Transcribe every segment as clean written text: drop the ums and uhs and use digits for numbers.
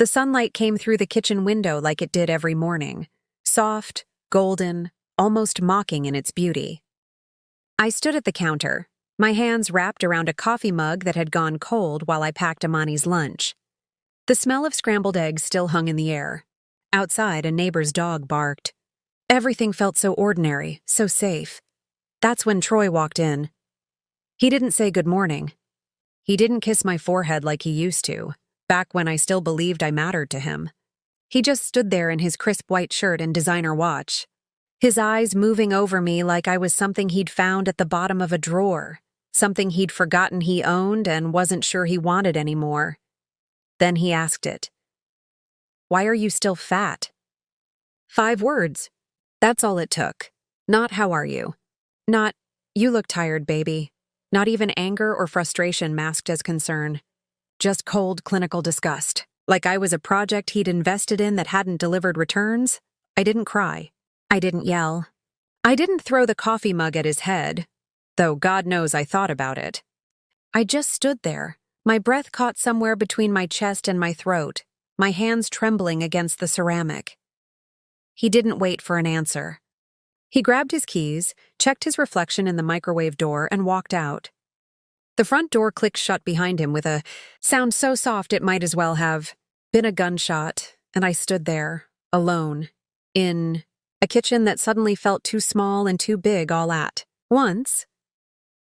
The sunlight came through the kitchen window like it did every morning, soft, golden, almost mocking in its beauty. I stood at the counter, my hands wrapped around a coffee mug that had gone cold while I packed Amani's lunch. The smell of scrambled eggs still hung in the air. Outside, a neighbor's dog barked. Everything felt so ordinary, so safe. That's when Troy walked in. He didn't say good morning. He didn't kiss my forehead like he used to, back when I still believed I mattered to him. He just stood there in his crisp white shirt and designer watch, his eyes moving over me like I was something he'd found at the bottom of a drawer, something he'd forgotten he owned and wasn't sure he wanted anymore. Then he asked it. "Why are you still fat?" 5 words. That's all it took. Not "how are you?" Not "you look tired, baby." Not even anger or frustration masked as concern. Just cold clinical disgust. Like I was a project he'd invested in that hadn't delivered returns. I didn't cry. I didn't yell. I didn't throw the coffee mug at his head, though God knows I thought about it. I just stood there, my breath caught somewhere between my chest and my throat, my hands trembling against the ceramic. He didn't wait for an answer. He grabbed his keys, checked his reflection in the microwave door, and walked out. The front door clicked shut behind him with a sound so soft it might as well have been a gunshot, and I stood there, alone, in a kitchen that suddenly felt too small and too big all at once.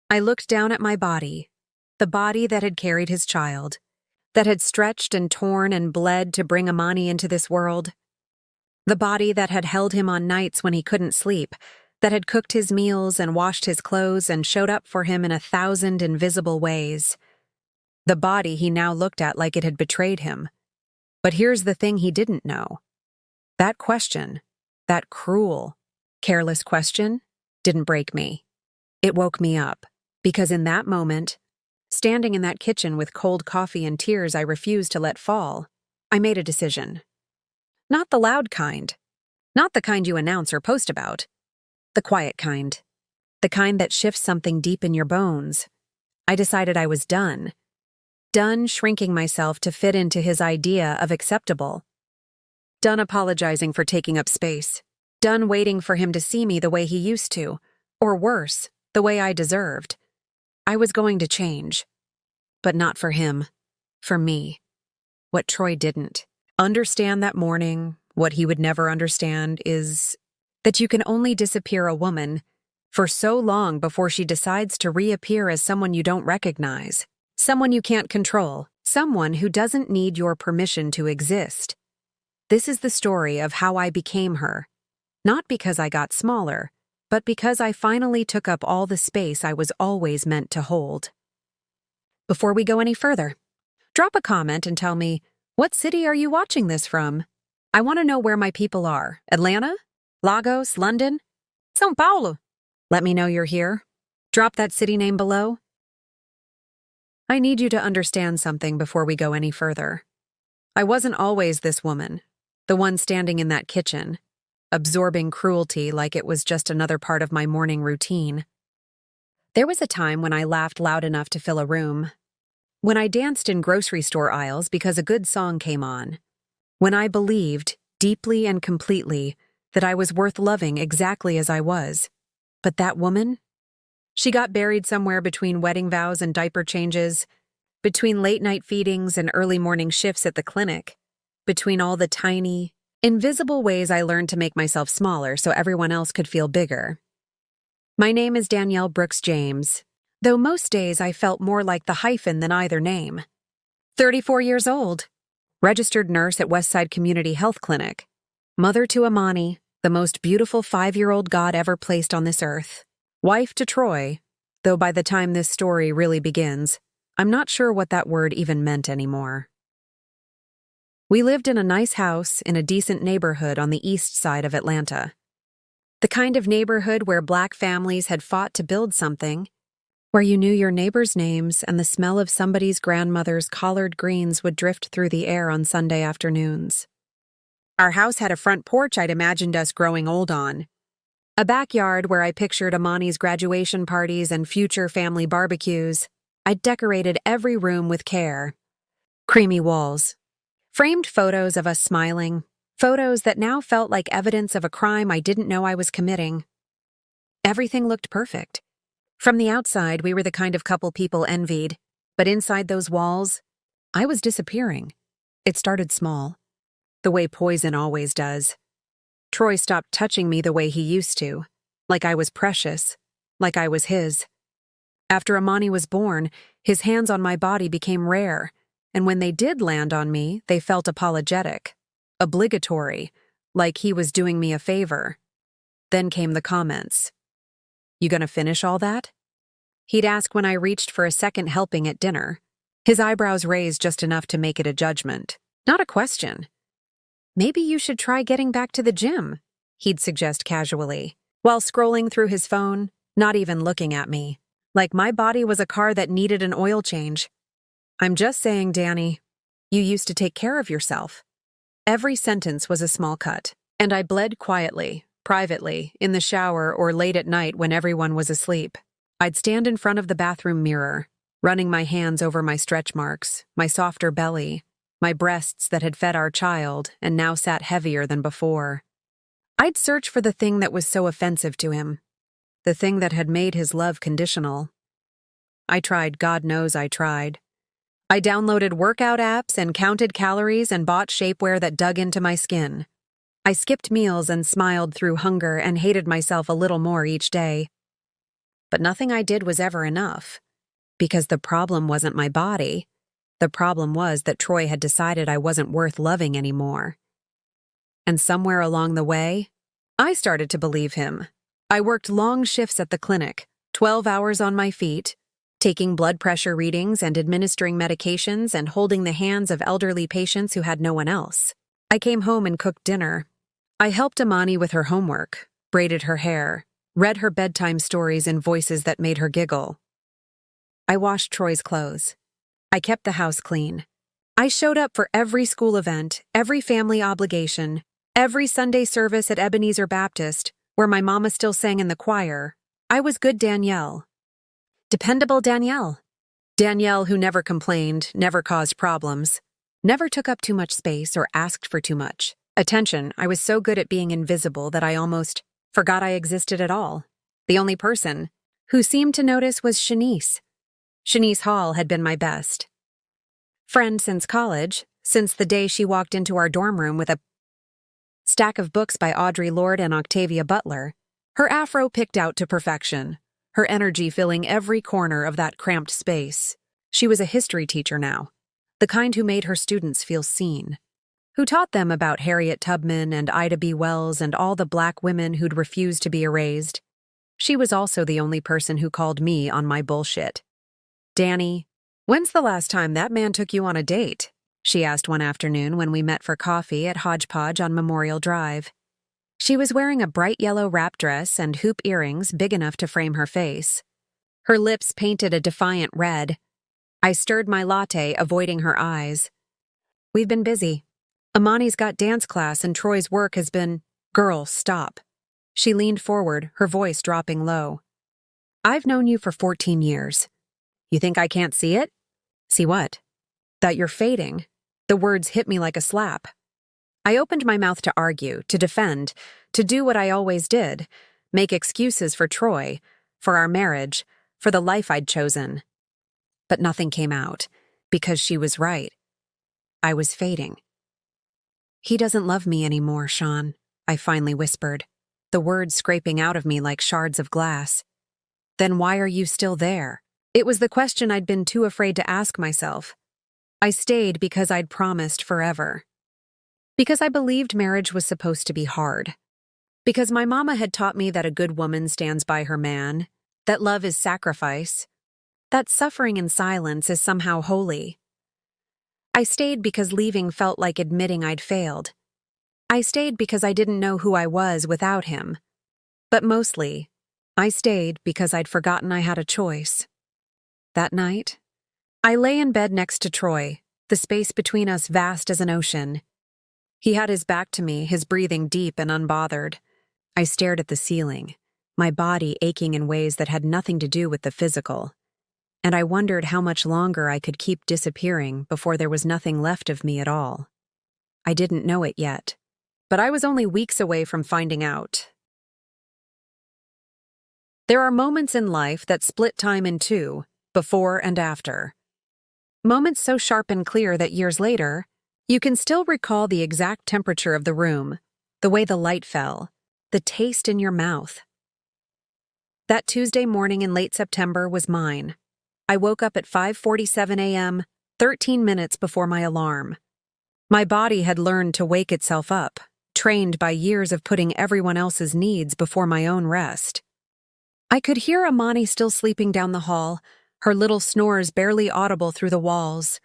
I looked down at my body, the body that had carried his child, that had stretched and torn and bled to bring Amani into this world. The body that had held him on nights when he couldn't sleep, that had cooked his meals and washed his clothes and showed up for him in 1,000 invisible ways. The body he now looked at like it had betrayed him. But here's the thing he didn't know. That question, that cruel, careless question, didn't break me. It woke me up, because in that moment, standing in that kitchen with cold coffee and tears I refused to let fall, I made a decision. Not the loud kind. Not the kind you announce or post about. The quiet kind. The kind that shifts something deep in your bones. I decided I was done. Done shrinking myself to fit into his idea of acceptable. Done apologizing for taking up space. Done waiting for him to see me the way he used to. Or worse, the way I deserved. I was going to change. But not for him. For me. What Troy didn't understand that morning, what he would never understand, is that you can only disappear a woman for so long before she decides to reappear as someone you don't recognize, someone you can't control, someone who doesn't need your permission to exist. This is the story of how I became her, not because I got smaller, but because I finally took up all the space I was always meant to hold. Before we go any further, drop a comment and tell me, what city are you watching this from? I want to know where my people are. Atlanta? Lagos? London? São Paulo? Let me know you're here. Drop that city name below. I need you to understand something before we go any further. I wasn't always this woman, the one standing in that kitchen, absorbing cruelty like it was just another part of my morning routine. There was a time when I laughed loud enough to fill a room, when I danced in grocery store aisles because a good song came on, when I believed, deeply and completely, that I was worth loving exactly as I was. But that woman? She got buried somewhere between wedding vows and diaper changes, between late-night feedings and early morning shifts at the clinic, between all the tiny, invisible ways I learned to make myself smaller so everyone else could feel bigger. My name is Danielle Brooks-James, though most days I felt more like the hyphen than either name. 34 years old, registered nurse at Westside Community Health Clinic, mother to Amani, the most beautiful 5-year-old God ever placed on this earth, wife to Troy, though by the time this story really begins, I'm not sure what that word even meant anymore. We lived in a nice house in a decent neighborhood on the east side of Atlanta. The kind of neighborhood where Black families had fought to build something, where you knew your neighbors' names and the smell of somebody's grandmother's collard greens would drift through the air on Sunday afternoons. Our house had a front porch I'd imagined us growing old on, a backyard where I pictured Amani's graduation parties and future family barbecues. I'd decorated every room with care. Creamy walls, Framed photos of us smiling, photos that now felt like evidence of a crime I didn't know I was committing. Everything looked perfect. From the outside, we were the kind of couple people envied, but inside those walls, I was disappearing. It started small, the way poison always does. Troy stopped touching me the way he used to, like I was precious, like I was his. After Amani was born, his hands on my body became rare, and when they did land on me, they felt apologetic, obligatory, like he was doing me a favor. Then came the comments. "You gonna finish all that?" He'd ask when I reached for a second helping at dinner. His eyebrows raised just enough to make it a judgment, not a question. "Maybe you should try getting back to the gym," he'd suggest casually, while scrolling through his phone, not even looking at me, like my body was a car that needed an oil change. "I'm just saying, Danny, you used to take care of yourself." Every sentence was a small cut, and I bled quietly, privately, in the shower or late at night when everyone was asleep. I'd stand in front of the bathroom mirror, running my hands over my stretch marks, my softer belly, my breasts that had fed our child and now sat heavier than before. I'd search for the thing that was so offensive to him, the thing that had made his love conditional. I tried, God knows I tried. I downloaded workout apps and counted calories and bought shapewear that dug into my skin. I skipped meals and smiled through hunger and hated myself a little more each day. But nothing I did was ever enough, because the problem wasn't my body. The problem was that Troy had decided I wasn't worth loving anymore. And somewhere along the way, I started to believe him. I worked long shifts at the clinic, 12 hours on my feet, taking blood pressure readings and administering medications and holding the hands of elderly patients who had no one else. I came home and cooked dinner. I helped Amani with her homework, braided her hair, read her bedtime stories in voices that made her giggle. I washed Troy's clothes. I kept the house clean. I showed up for every school event, every family obligation, every Sunday service at Ebenezer Baptist, where my mama still sang in the choir. I was good Danielle. Dependable Danielle. Danielle who never complained, never caused problems, never took up too much space or asked for too much attention. I was so good at being invisible that I almost forgot I existed at all. The only person who seemed to notice was Shanice. Shanice Hall had been my best friend since college, since the day she walked into our dorm room with a stack of books by Audre Lorde and Octavia Butler, her afro picked out to perfection, her energy filling every corner of that cramped space. She was a history teacher now, the kind who made her students feel seen, who taught them about Harriet Tubman and Ida B. Wells and all the black women who'd refused to be erased. She was also the only person who called me on my bullshit. "Danny, when's the last time that man took you on a date?" she asked one afternoon when we met for coffee at Hodgepodge on Memorial Drive. She was wearing a bright yellow wrap dress and hoop earrings big enough to frame her face. Her lips painted a defiant red. I stirred my latte, avoiding her eyes. "We've been busy. Amani's got dance class and Troy's work has been—" "Girl, stop." She leaned forward, her voice dropping low. "I've known you for 14 years. You think I can't see it?" "See what?" "That you're fading." The words hit me like a slap. I opened my mouth to argue, to defend, to do what I always did, make excuses for Troy, for our marriage, for the life I'd chosen. But nothing came out, because she was right. I was fading. "He doesn't love me anymore, Sean," I finally whispered, the words scraping out of me like shards of glass. "Then why are you still there?" It was the question I'd been too afraid to ask myself. I stayed because I'd promised forever. Because I believed marriage was supposed to be hard. Because my mama had taught me that a good woman stands by her man, that love is sacrifice, that suffering in silence is somehow holy. I stayed because leaving felt like admitting I'd failed. I stayed because I didn't know who I was without him. But mostly, I stayed because I'd forgotten I had a choice. That night, I lay in bed next to Troy, the space between us vast as an ocean. He had his back to me, his breathing deep and unbothered. I stared at the ceiling, my body aching in ways that had nothing to do with the physical. And I wondered how much longer I could keep disappearing before there was nothing left of me at all. I didn't know it yet. But I was only weeks away from finding out. There are moments in life that split time in two, before and after. Moments so sharp and clear that years later, you can still recall the exact temperature of the room, the way the light fell, the taste in your mouth. That Tuesday morning in late September was mine. I woke up at 5:47 a.m., 13 minutes before my alarm. My body had learned to wake itself up, trained by years of putting everyone else's needs before my own rest. I could hear Amani still sleeping down the hall, her little snores barely audible through the walls.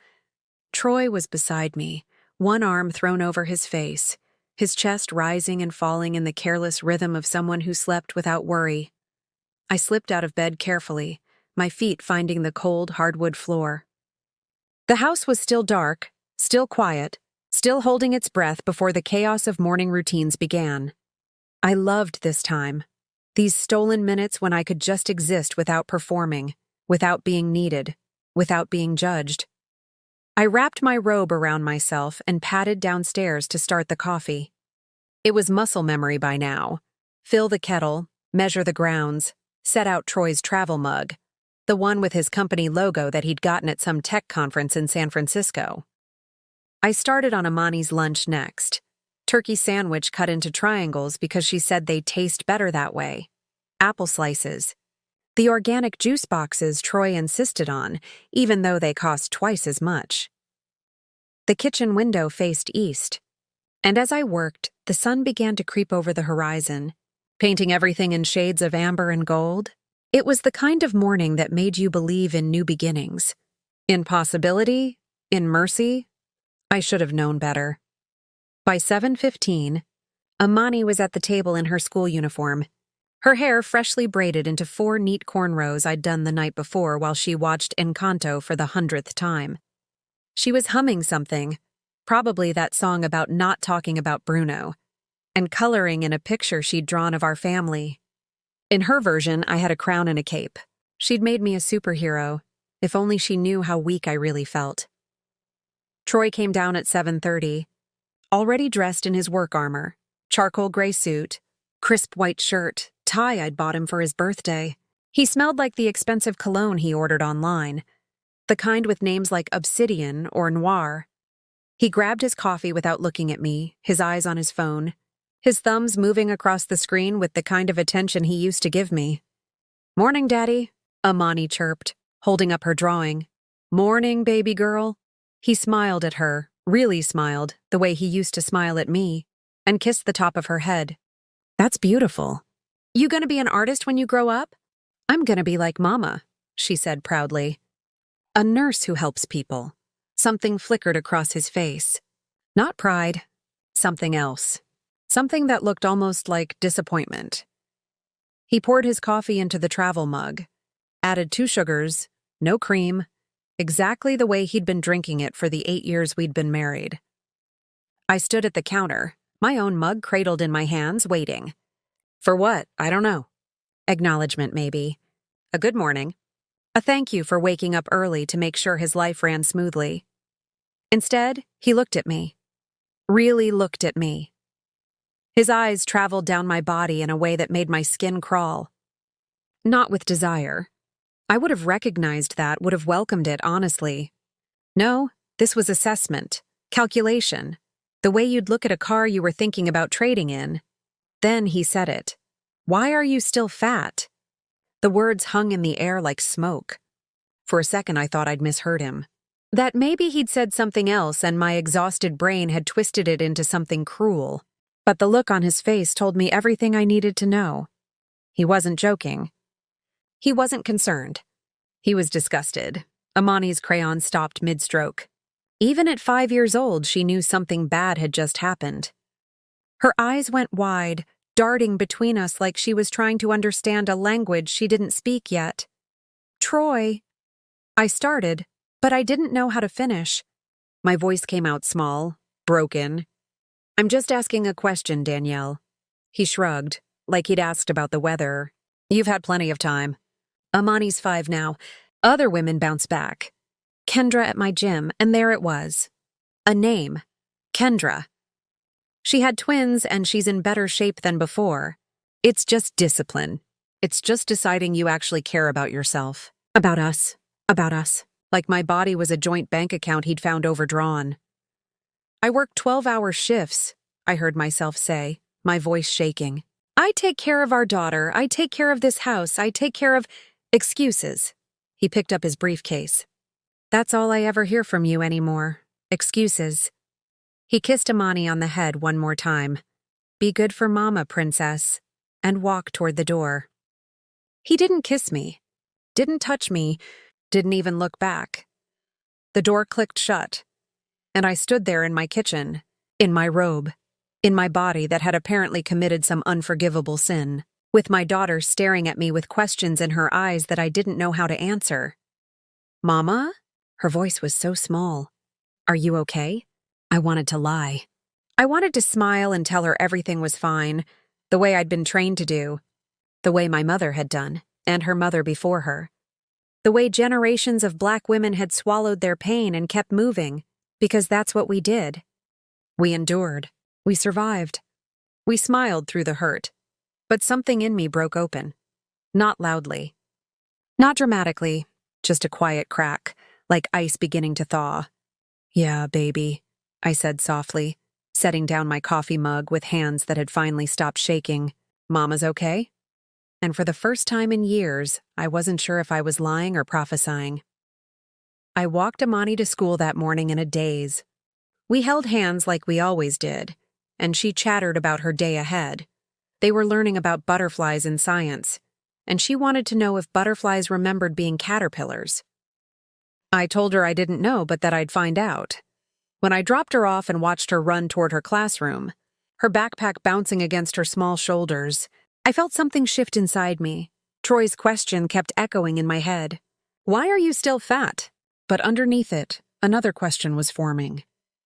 Troy was beside me, one arm thrown over his face, his chest rising and falling in the careless rhythm of someone who slept without worry. I slipped out of bed carefully, my feet finding the cold hardwood floor. The house was still dark, still quiet, still holding its breath before the chaos of morning routines began. I loved this time. These stolen minutes when I could just exist without performing, without being needed, without being judged. I wrapped my robe around myself and padded downstairs to start the coffee. It was muscle memory by now. Fill the kettle, measure the grounds, set out Troy's travel mug, the one with his company logo that he'd gotten at some tech conference in San Francisco. I started on Amani's lunch next. Turkey sandwich cut into triangles because she said they taste better that way. Apple slices. The organic juice boxes Troy insisted on, even though they cost twice as much. The kitchen window faced east, and as I worked, the sun began to creep over the horizon, painting everything in shades of amber and gold. It was the kind of morning that made you believe in new beginnings. In possibility, in mercy. I should have known better. By 7:15, Amani was at the table in her school uniform, her hair freshly braided into 4 neat cornrows I'd done the night before while she watched Encanto for the 100th time. She was humming something, probably that song about not talking about Bruno, and coloring in a picture she'd drawn of our family. In her version, I had a crown and a cape. She'd made me a superhero, if only she knew how weak I really felt. Troy came down at 7:30, already dressed in his work armor, charcoal gray suit, crisp white shirt, tie I'd bought him for his birthday. He smelled like the expensive cologne he ordered online, the kind with names like Obsidian or Noir. He grabbed his coffee without looking at me, his eyes on his phone, his thumbs moving across the screen with the kind of attention he used to give me. "Morning, Daddy," Amani chirped, holding up her drawing. "Morning, baby girl." He smiled at her, really smiled, the way he used to smile at me, and kissed the top of her head. "That's beautiful. You gonna be an artist when you grow up?" "I'm gonna be like Mama," she said proudly. "A nurse who helps people." Something flickered across his face. Not pride, something else. Something that looked almost like disappointment. He poured his coffee into the travel mug, added 2 sugars, no cream, exactly the way he'd been drinking it for the 8 years we'd been married. I stood at the counter, my own mug cradled in my hands, waiting. For what? I don't know. Acknowledgement, maybe. A good morning. A thank you for waking up early to make sure his life ran smoothly. Instead, he looked at me. Really looked at me. His eyes traveled down my body in a way that made my skin crawl. Not with desire. I would have recognized that, would have welcomed it, honestly. No, this was assessment, calculation, the way you'd look at a car you were thinking about trading in. Then he said it. "Why are you still fat?" The words hung in the air like smoke. For a second I thought I'd misheard him. That maybe he'd said something else and my exhausted brain had twisted it into something cruel. But the look on his face told me everything I needed to know. He wasn't joking. He wasn't concerned. He was disgusted. Amani's crayon stopped mid-stroke. Even at 5 years old, she knew something bad had just happened. Her eyes went wide, darting between us like she was trying to understand a language she didn't speak yet. "Troy," I started, but I didn't know how to finish. My voice came out small, broken. "I'm just asking a question, Danielle." He shrugged, like he'd asked about the weather. "You've had plenty of time. Amani's 5 now. Other women bounce back. Kendra at my gym, and there it was. A name. Kendra. She had twins and she's in better shape than before. It's just discipline. It's just deciding you actually care about yourself. About us. About us. Like my body was a joint bank account he'd found overdrawn. I work 12-hour shifts, I heard myself say, my voice shaking. I take care of our daughter. I take care of this house. I take care of excuses. He picked up his briefcase. That's all I ever hear from you anymore. Excuses. He kissed Amani on the head one more time. Be good for Mama, princess, and walked toward the door. He didn't kiss me, didn't touch me, didn't even look back. The door clicked shut, and I stood there in my kitchen, in my robe, in my body that had apparently committed some unforgivable sin, with my daughter staring at me with questions in her eyes that I didn't know how to answer. Mama? Her voice was so small. Are you okay? I wanted to lie. I wanted to smile and tell her everything was fine, the way I'd been trained to do, the way my mother had done, and her mother before her, the way generations of Black women had swallowed their pain and kept moving, because that's what we did. We endured. We survived. We smiled through the hurt. But something in me broke open. Not loudly. Not dramatically, just a quiet crack, like ice beginning to thaw. Yeah, baby, I said softly, setting down my coffee mug with hands that had finally stopped shaking. Mama's okay? And for the first time in years, I wasn't sure if I was lying or prophesying. I walked Amani to school that morning in a daze. We held hands like we always did, and she chattered about her day ahead. They were learning about butterflies in science, and she wanted to know if butterflies remembered being caterpillars. I told her I didn't know, but that I'd find out. When I dropped her off and watched her run toward her classroom, her backpack bouncing against her small shoulders, I felt something shift inside me. Troy's question kept echoing in my head. Why are you still fat? But underneath it, another question was forming.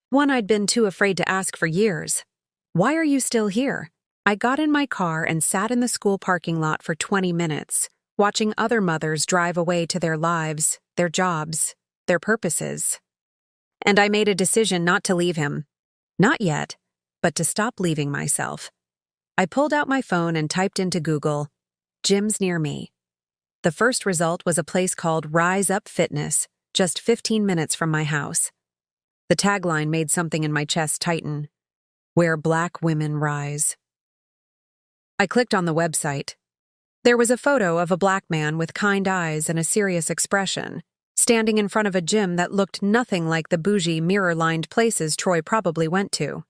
One I'd been too afraid to ask for years. Why are you still here? I got in my car and sat in the school parking lot for 20 minutes, watching other mothers drive away to their lives, their jobs, their purposes. And I made a decision not to leave him. Not yet, but to stop leaving myself. I pulled out my phone and typed into Google, gyms near me. The first result was a place called Rise Up Fitness, just 15 minutes from my house. The tagline made something in my chest tighten, where Black women rise. I clicked on the website. There was a photo of a Black man with kind eyes and a serious expression, standing in front of a gym that looked nothing like the bougie, mirror-lined places Troy probably went to.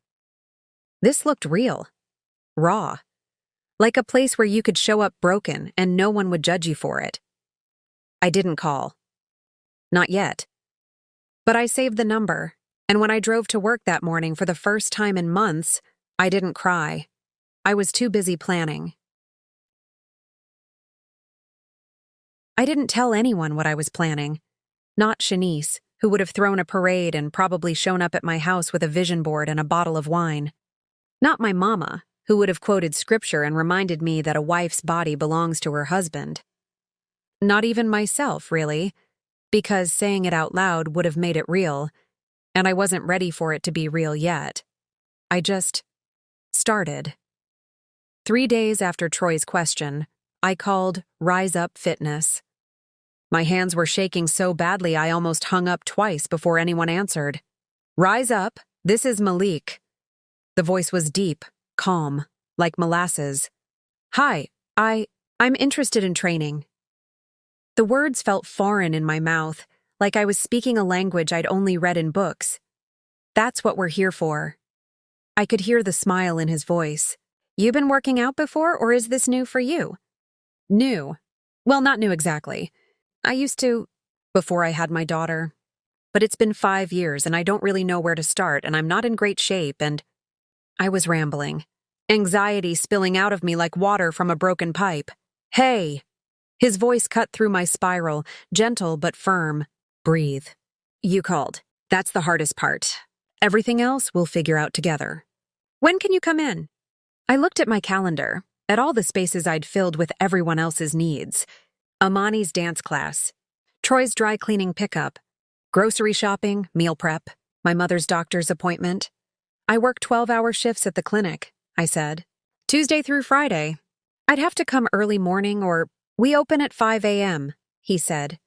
This looked real, raw, like a place where you could show up broken and no one would judge you for it. I didn't call. Not yet. But I saved the number, and when I drove to work that morning for the first time in months, I didn't cry. I was too busy planning. I didn't tell anyone what I was planning. Not Shanice, who would have thrown a parade and probably shown up at my house with a vision board and a bottle of wine. Not my mama, who would have quoted scripture and reminded me that a wife's body belongs to her husband. Not even myself, really, because saying it out loud would have made it real, and I wasn't ready for it to be real yet. I just started. 3 days after Troy's question, I called Rise Up Fitness. My hands were shaking so badly I almost hung up twice before anyone answered. Rise up, this is Malik. The voice was deep, calm, like molasses. Hi, I'm interested in training. The words felt foreign in my mouth, like I was speaking a language I'd only read in books. That's what we're here for. I could hear the smile in his voice. You been working out before, or is this new for you? New. Well, not new exactly. I used to, before I had my daughter. But it's been 5 years and I don't really know where to start and I'm not in great shape and… I was rambling. Anxiety spilling out of me like water from a broken pipe. Hey! His voice cut through my spiral, gentle but firm. Breathe. You called. That's the hardest part. Everything else we'll figure out together. When can you come in? I looked at my calendar, at all the spaces I'd filled with everyone else's needs. Amani's dance class, Troy's dry cleaning pickup, grocery shopping, meal prep, my mother's doctor's appointment. I work 12-hour shifts at the clinic, I said. Tuesday through Friday. I'd have to come early morning or we open at 5 a.m., he said.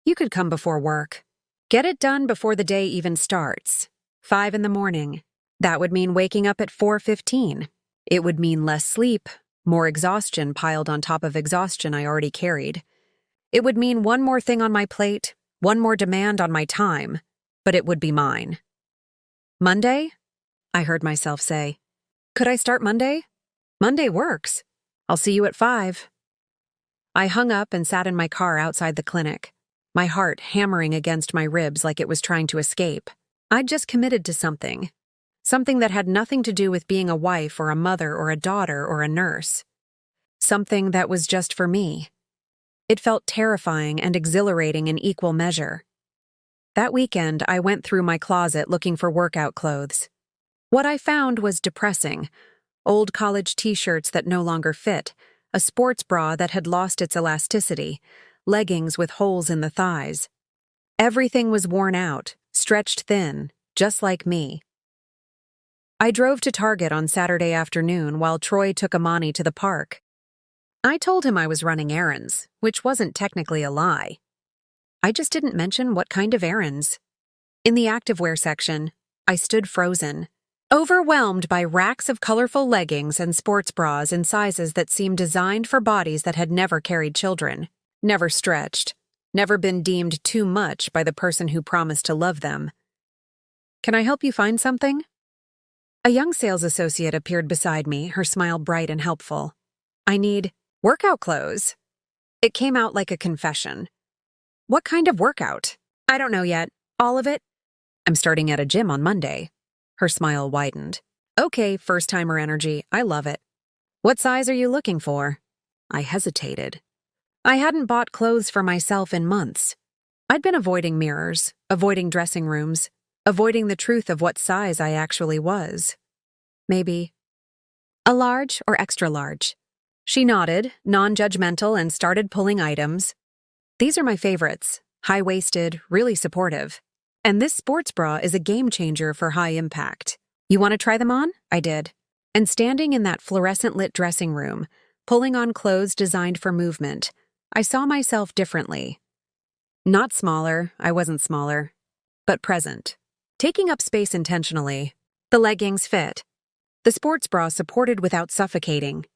You could come before work. Get it done before the day even starts. 5 in the morning. That would mean waking up at 4:15. It would mean less sleep, more exhaustion piled on top of exhaustion I already carried. It would mean one more thing on my plate, one more demand on my time, but it would be mine. Monday? I heard myself say. Could I start Monday? Monday works. I'll see you at 5. I hung up and sat in my car outside the clinic, my heart hammering against my ribs like it was trying to escape. I'd just committed to something that had nothing to do with being a wife or a mother or a daughter or a nurse. Something that was just for me. It felt terrifying and exhilarating in equal measure. That weekend, I went through my closet looking for workout clothes. What I found was depressing. Old college t-shirts that no longer fit, a sports bra that had lost its elasticity, leggings with holes in the thighs. Everything was worn out, stretched thin, just like me. I drove to Target on Saturday afternoon while Troy took Amani to the park. I told him I was running errands, which wasn't technically a lie. I just didn't mention what kind of errands. In the activewear section, I stood frozen, overwhelmed by racks of colorful leggings and sports bras in sizes that seemed designed for bodies that had never carried children, never stretched, never been deemed too much by the person who promised to love them. Can I help you find something? A young sales associate appeared beside me, her smile bright and helpful. I need workout clothes. It came out like a confession. What kind of workout? I don't know yet. All of it? I'm starting at a gym on Monday. Her smile widened. Okay, first-timer energy. I love it. What size are you looking for? I hesitated. I hadn't bought clothes for myself in months. I'd been avoiding mirrors, avoiding dressing rooms, avoiding the truth of what size I actually was. Maybe a large or extra large. She nodded, non-judgmental, and started pulling items. These are my favorites, high-waisted, really supportive. And this sports bra is a game changer for high impact. You want to try them on? I did. And standing in that fluorescent-lit dressing room, pulling on clothes designed for movement, I saw myself differently. Not smaller, I wasn't smaller, but present. Taking up space intentionally. The leggings fit. The sports bra supported without suffocating.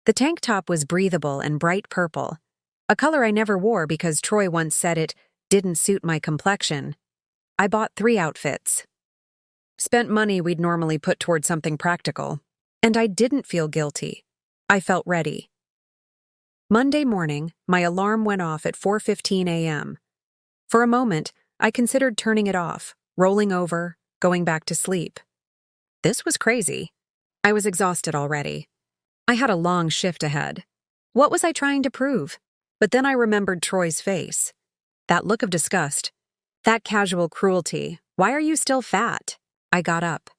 The tank top was breathable and bright purple, a color I never wore because Troy once said it didn't suit my complexion. I bought 3 outfits. Spent money we'd normally put toward something practical. And I didn't feel guilty. I felt ready. Monday morning, my alarm went off at 4:15 a.m. For a moment, I considered turning it off, rolling over, going back to sleep. This was crazy. I was exhausted already. I had a long shift ahead. What was I trying to prove? But then I remembered Troy's face. That look of disgust. That casual cruelty. Why are you still fat? I got up.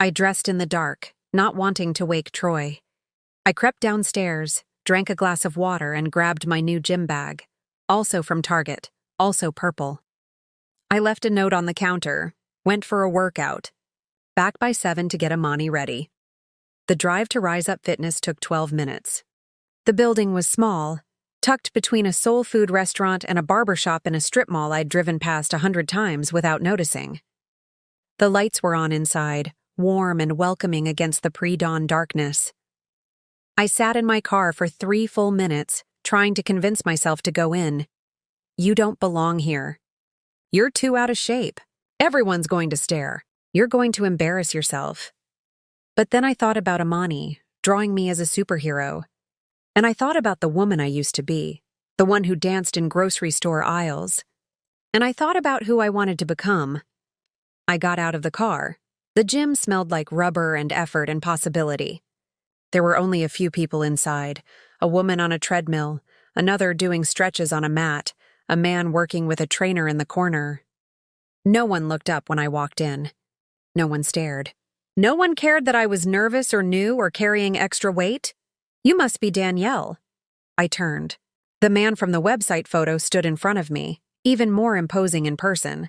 I dressed in the dark, not wanting to wake Troy. I crept downstairs, drank a glass of water, and grabbed my new gym bag. Also from Target, also purple. I left a note on the counter, went for a workout. Back by 7 to get Amani ready. The drive to Rise Up Fitness took 12 minutes. The building was small, tucked between a soul food restaurant and a barbershop in a strip mall I'd driven past 100 times without noticing. The lights were on inside, warm and welcoming against the pre-dawn darkness. I sat in my car for 3 full minutes, trying to convince myself to go in. You don't belong here. You're too out of shape. Everyone's going to stare. You're going to embarrass yourself. But then I thought about Amani, drawing me as a superhero. And I thought about the woman I used to be, the one who danced in grocery store aisles. And I thought about who I wanted to become. I got out of the car. The gym smelled like rubber and effort and possibility. There were only a few people inside, a woman on a treadmill, another doing stretches on a mat, a man working with a trainer in the corner. No one looked up when I walked in. No one stared. No one cared that I was nervous or new or carrying extra weight. You must be Danielle. I turned. The man from the website photo stood in front of me, even more imposing in person.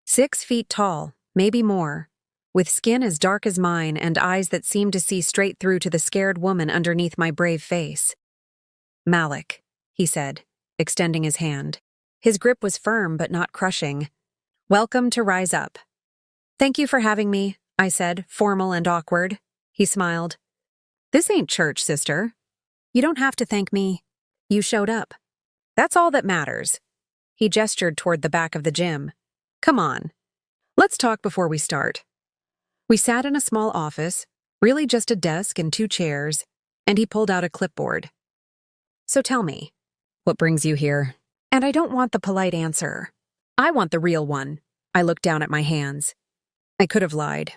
6 feet tall, maybe more. with skin as dark as mine and eyes that seemed to see straight through to the scared woman underneath my brave face. "Malik," he said, extending his hand. His grip was firm but not crushing. "Welcome to Rise Up." "Thank you for having me," I said, formal and awkward. He smiled. "This ain't church, sister. You don't have to thank me. You showed up. That's all that matters." He gestured toward the back of the gym. "Come on. Let's talk before we start." We sat in a small office, really just a desk and 2 chairs, and he pulled out a clipboard. "So tell me, what brings you here?" And I don't want the polite answer. I want the real one. I looked down at my hands. I could have lied.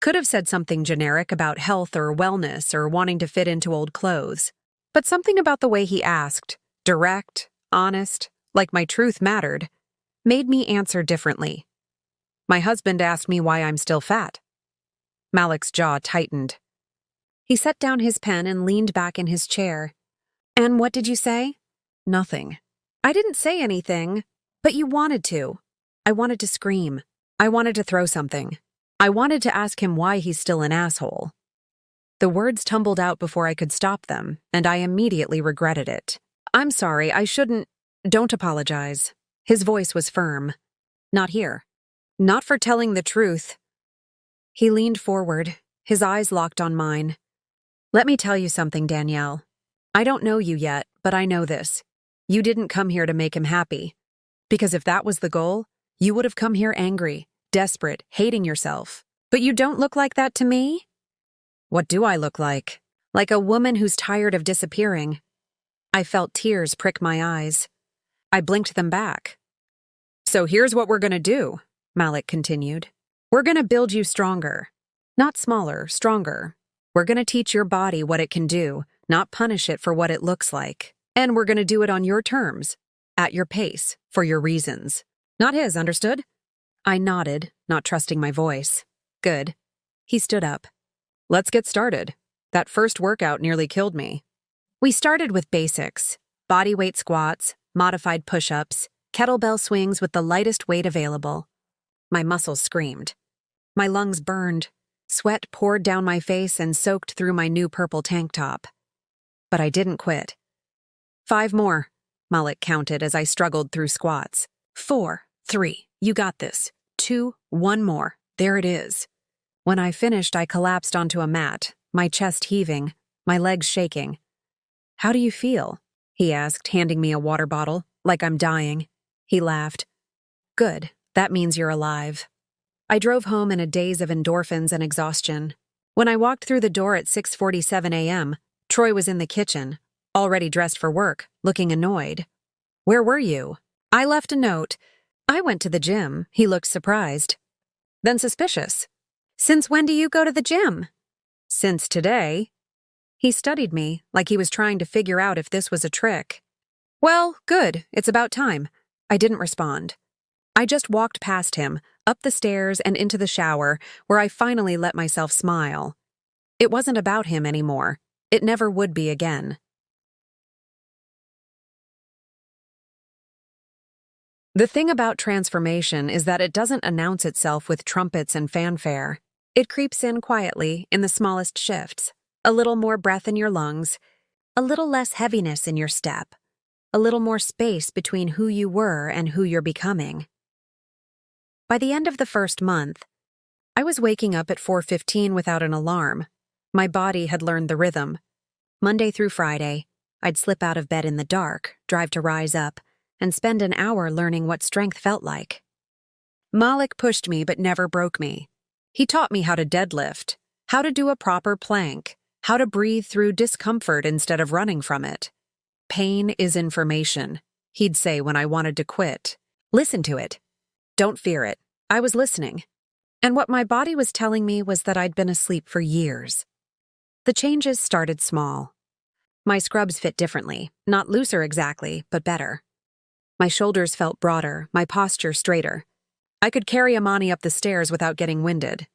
Could have said something generic about health or wellness or wanting to fit into old clothes. But something about the way he asked, direct, honest, like my truth mattered, made me answer differently. My husband asked me why I'm still fat. Malik's jaw tightened. He set down his pen and leaned back in his chair. "And what did you say?" "Nothing." "I didn't say anything, but you wanted to." I wanted to scream. I wanted to throw something. I wanted to ask him why he's still an asshole. The words tumbled out before I could stop them, and I immediately regretted it. "I'm sorry, I shouldn't—" "Don't apologize." His voice was firm. "Not here. Not for telling the truth." He leaned forward, his eyes locked on mine. "Let me tell you something, Danielle. I don't know you yet, but I know this. You didn't come here to make him happy. Because if that was the goal, you would have come here angry, desperate, hating yourself. But you don't look like that to me?" "What do I look like?" "Like a woman who's tired of disappearing." I felt tears prick my eyes. I blinked them back. "So here's what we're gonna do," Malik continued. "We're gonna build you stronger. Not smaller, stronger. We're gonna teach your body what it can do, not punish it for what it looks like. And we're gonna do it on your terms, at your pace, for your reasons. Not his, understood?" I nodded, not trusting my voice. "Good." He stood up. "Let's get started. That first workout nearly killed me." We started with basics: bodyweight squats, modified push-ups, kettlebell swings with the lightest weight available. My muscles screamed. My lungs burned. Sweat poured down my face and soaked through my new purple tank top. But I didn't quit. 5 more, Malik counted as I struggled through squats. 4, 3, you got this. 2, 1 more. There it is. When I finished, I collapsed onto a mat, my chest heaving, my legs shaking. "How do you feel?" he asked, handing me a water bottle, like I'm dying. He laughed. "Good, that means you're alive." I drove home in a daze of endorphins and exhaustion. When I walked through the door at 6:47 a.m., Troy was in the kitchen, already dressed for work, looking annoyed. "Where were you?" I left a note. "I went to the gym." He looked surprised. Then suspicious. "Since when do you go to the gym?" "Since today." He studied me, like he was trying to figure out if this was a trick. "Well, good, it's about time." I didn't respond. I just walked past him, up the stairs and into the shower, where I finally let myself smile. It wasn't about him anymore. It never would be again. The thing about transformation is that it doesn't announce itself with trumpets and fanfare. It creeps in quietly in the smallest shifts. A little more breath in your lungs, a little less heaviness in your step, a little more space between who you were and who you're becoming. By the end of the first month, I was waking up at 4:15 without an alarm. My body had learned the rhythm. Monday through Friday, I'd slip out of bed in the dark, drive to Rise Up, and spend an hour learning what strength felt like. Malik pushed me but never broke me. He taught me how to deadlift, how to do a proper plank, how to breathe through discomfort instead of running from it. "Pain is information," he'd say when I wanted to quit. "Listen to it. Don't fear it." I was listening. And what my body was telling me was that I'd been asleep for years. The changes started small. My scrubs fit differently, not looser exactly, but better. My shoulders felt broader, my posture straighter. I could carry Amani up the stairs without getting winded.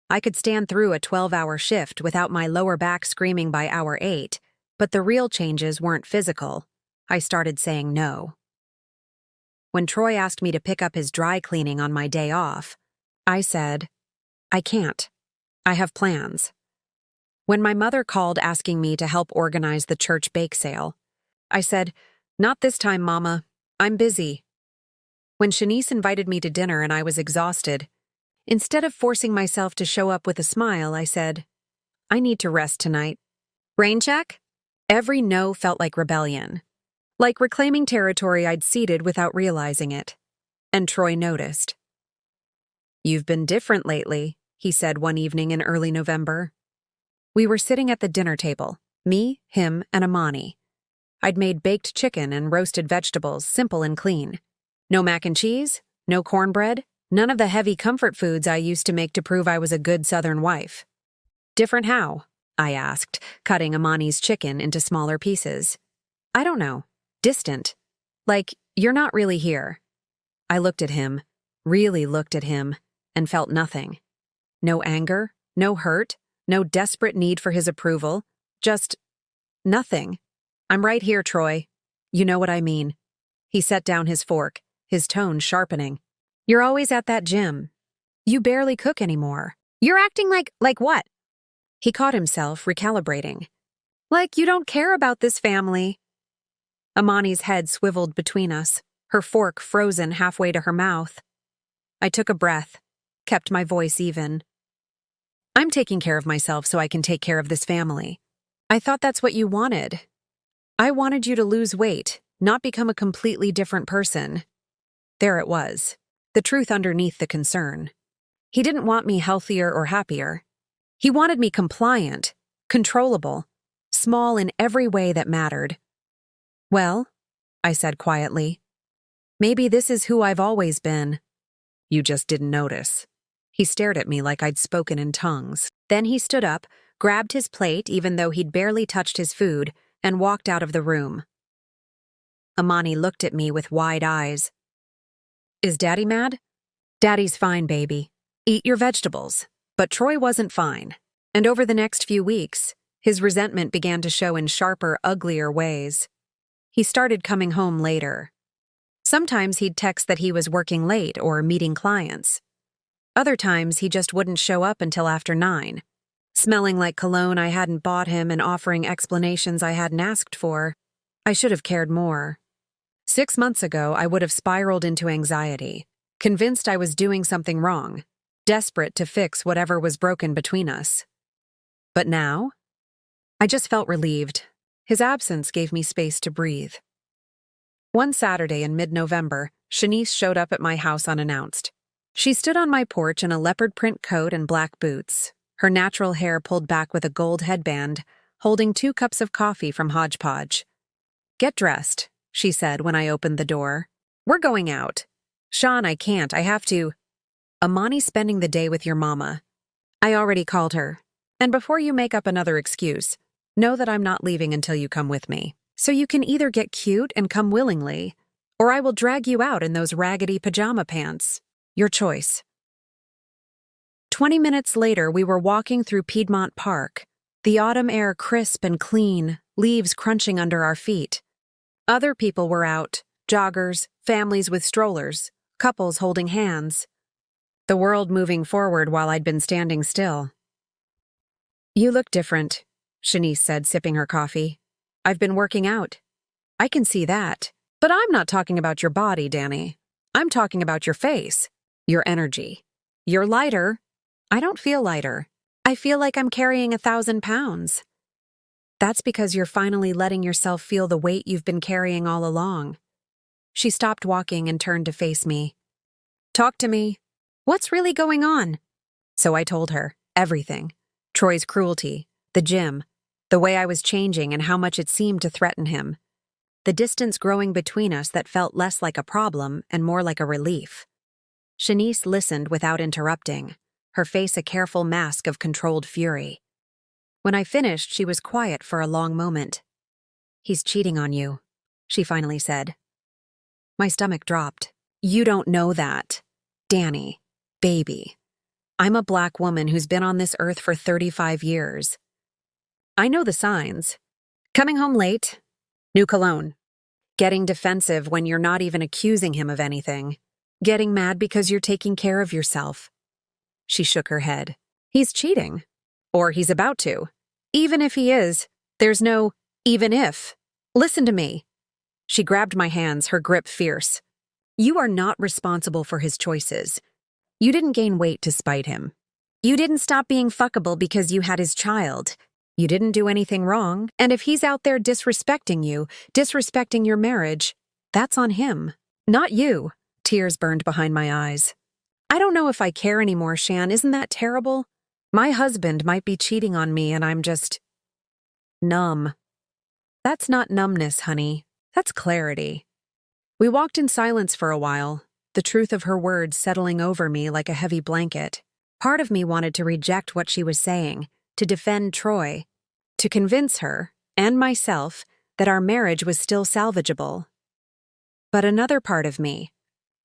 I could stand through a 12-hour shift without my lower back screaming by hour 8, but the real changes weren't physical. I started saying no. When Troy asked me to pick up his dry cleaning on my day off, I said, I can't. I have plans. When my mother called asking me to help organize the church bake sale, I said, "Not this time, Mama. I'm busy." When Shanice invited me to dinner and I was exhausted, instead of forcing myself to show up with a smile, I said, "I need to rest tonight." Rain check? Every no felt like rebellion, like reclaiming territory I'd ceded without realizing it. And Troy noticed. "You've been different lately," he said one evening in early November. We were sitting at the dinner table, me, him, and Amani. I'd made baked chicken and roasted vegetables, simple and clean. No mac and cheese, no cornbread, none of the heavy comfort foods I used to make to prove I was a good Southern wife. "Different how?" I asked, cutting Amani's chicken into smaller pieces. "I don't know. Distant. Like, you're not really here." I looked at him, really looked at him, and felt nothing. No anger, no hurt, no desperate need for his approval. Just nothing. "I'm right here, Troy. You know what I mean." He set down his fork, his tone sharpening. "You're always at that gym. You barely cook anymore. You're acting like what?" He caught himself recalibrating. "Like you don't care about this family." Amani's head swiveled between us, her fork frozen halfway to her mouth. I took a breath, kept my voice even. "I'm taking care of myself so I can take care of this family. I thought that's what you wanted. I wanted you to lose weight, not become a completely different person." There it was, the truth underneath the concern. He didn't want me healthier or happier. He wanted me compliant, controllable, small in every way that mattered. "Well," I said quietly, "maybe this is who I've always been." "You just didn't notice." He stared at me like I'd spoken in tongues. Then he stood up, grabbed his plate even though he'd barely touched his food, and walked out of the room. Amani looked at me with wide eyes. "Is Daddy mad?" "Daddy's fine, baby. Eat your vegetables." But Troy wasn't fine. And over the next few weeks, his resentment began to show in sharper, uglier ways. He started coming home later. Sometimes he'd text that he was working late or meeting clients. Other times he just wouldn't show up until after 9, smelling like cologne I hadn't bought him and offering explanations I hadn't asked for. I should have cared more. 6 months ago, I would have spiraled into anxiety, convinced I was doing something wrong, desperate to fix whatever was broken between us. But now, I just felt relieved. His absence gave me space to breathe. One Saturday in mid-November, Shanice showed up at my house unannounced. She stood on my porch in a leopard print coat and black boots, her natural hair pulled back with a gold headband, holding 2 cups of coffee from Hodgepodge. "Get dressed," she said when I opened the door. "We're going out." "Sean, I can't. I have to." "Amani's spending the day with your mama." "I already called her. And before you make up another excuse, know that I'm not leaving until you come with me. So you can either get cute and come willingly, or I will drag you out in those raggedy pajama pants. Your choice." 20 minutes later, we were walking through Piedmont Park, the autumn air crisp and clean, leaves crunching under our feet. Other people were out, joggers, families with strollers, couples holding hands. The world moving forward while I'd been standing still. "You look different," Shanice said, sipping her coffee. "I've been working out." "I can see that. But I'm not talking about your body, Danny. I'm talking about your face, your energy. You're lighter." "I don't feel lighter. I feel like I'm carrying 1,000 pounds." "That's because you're finally letting yourself feel the weight you've been carrying all along." She stopped walking and turned to face me. "Talk to me. What's really going on?" So I told her everything. Troy's cruelty, the gym, the way I was changing and how much it seemed to threaten him. The distance growing between us that felt less like a problem and more like a relief. Shanice listened without interrupting, her face a careful mask of controlled fury. When I finished, she was quiet for a long moment. "He's cheating on you," she finally said. My stomach dropped. "You don't know that. Danny, baby. I'm a Black woman who's been on this earth for 35 years. I know the signs. Coming home late, new cologne. Getting defensive when you're not even accusing him of anything. Getting mad because you're taking care of yourself. She shook her head. He's cheating. Or he's about to. Even if he is, there's no even if. Listen to me. She grabbed my hands, her grip fierce. You are not responsible for his choices. You didn't gain weight to spite him. You didn't stop being fuckable because you had his child. You didn't do anything wrong, and if he's out there disrespecting you, disrespecting your marriage, that's on him, not you. Tears burned behind my eyes. I don't know if I care anymore, Shan. Isn't that terrible? My husband might be cheating on me and I'm just numb. That's not numbness, honey. That's clarity. We walked in silence for a while, the truth of her words settling over me like a heavy blanket. Part of me wanted to reject what she was saying, to defend Troy, to convince her, and myself, that our marriage was still salvageable. But another part of me,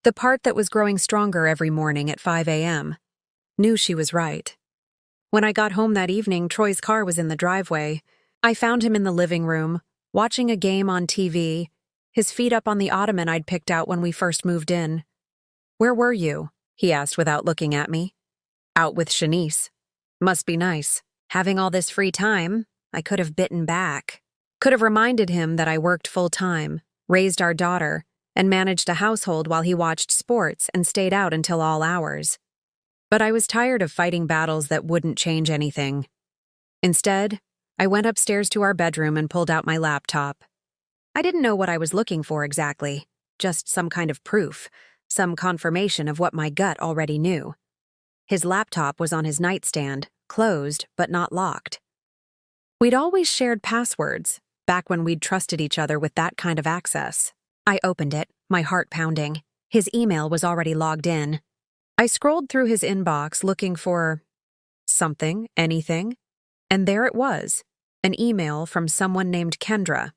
the part that was growing stronger every morning at 5 a.m., knew she was right. When I got home that evening, Troy's car was in the driveway. I found him in the living room, watching a game on TV, his feet up on the ottoman I'd picked out when we first moved in. Where were you? He asked without looking at me. Out with Shanice. Must be nice. Having all this free time, I could have bitten back. Could have reminded him that I worked full-time, raised our daughter, and managed a household while he watched sports and stayed out until all hours. But I was tired of fighting battles that wouldn't change anything. Instead, I went upstairs to our bedroom and pulled out my laptop. I didn't know what I was looking for exactly, just some kind of proof, some confirmation of what my gut already knew. His laptop was on his nightstand, closed but not locked. We'd always shared passwords, back when we'd trusted each other with that kind of access. I opened it, my heart pounding. His email was already logged in. I scrolled through his inbox looking for something, anything, and there it was, an email from someone named Kendra.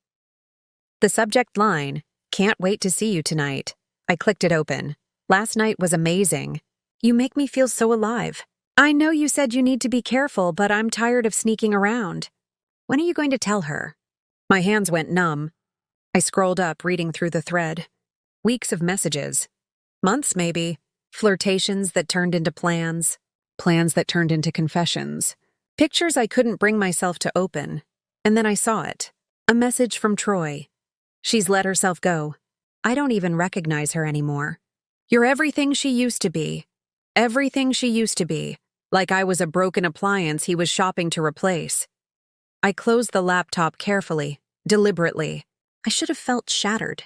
The subject line, "Can't wait to see you tonight." I clicked it open. Last night was amazing. You make me feel so alive. I know you said you need to be careful, but I'm tired of sneaking around. When are you going to tell her? My hands went numb. I scrolled up, reading through the thread. Weeks of messages. Months, maybe. Flirtations that turned into plans. Plans that turned into confessions. Pictures I couldn't bring myself to open. And then I saw it. A message from Troy. She's let herself go. I don't even recognize her anymore. You're everything she used to be. Everything she used to be. Like I was a broken appliance he was shopping to replace. I closed the laptop carefully, deliberately. I should have felt shattered.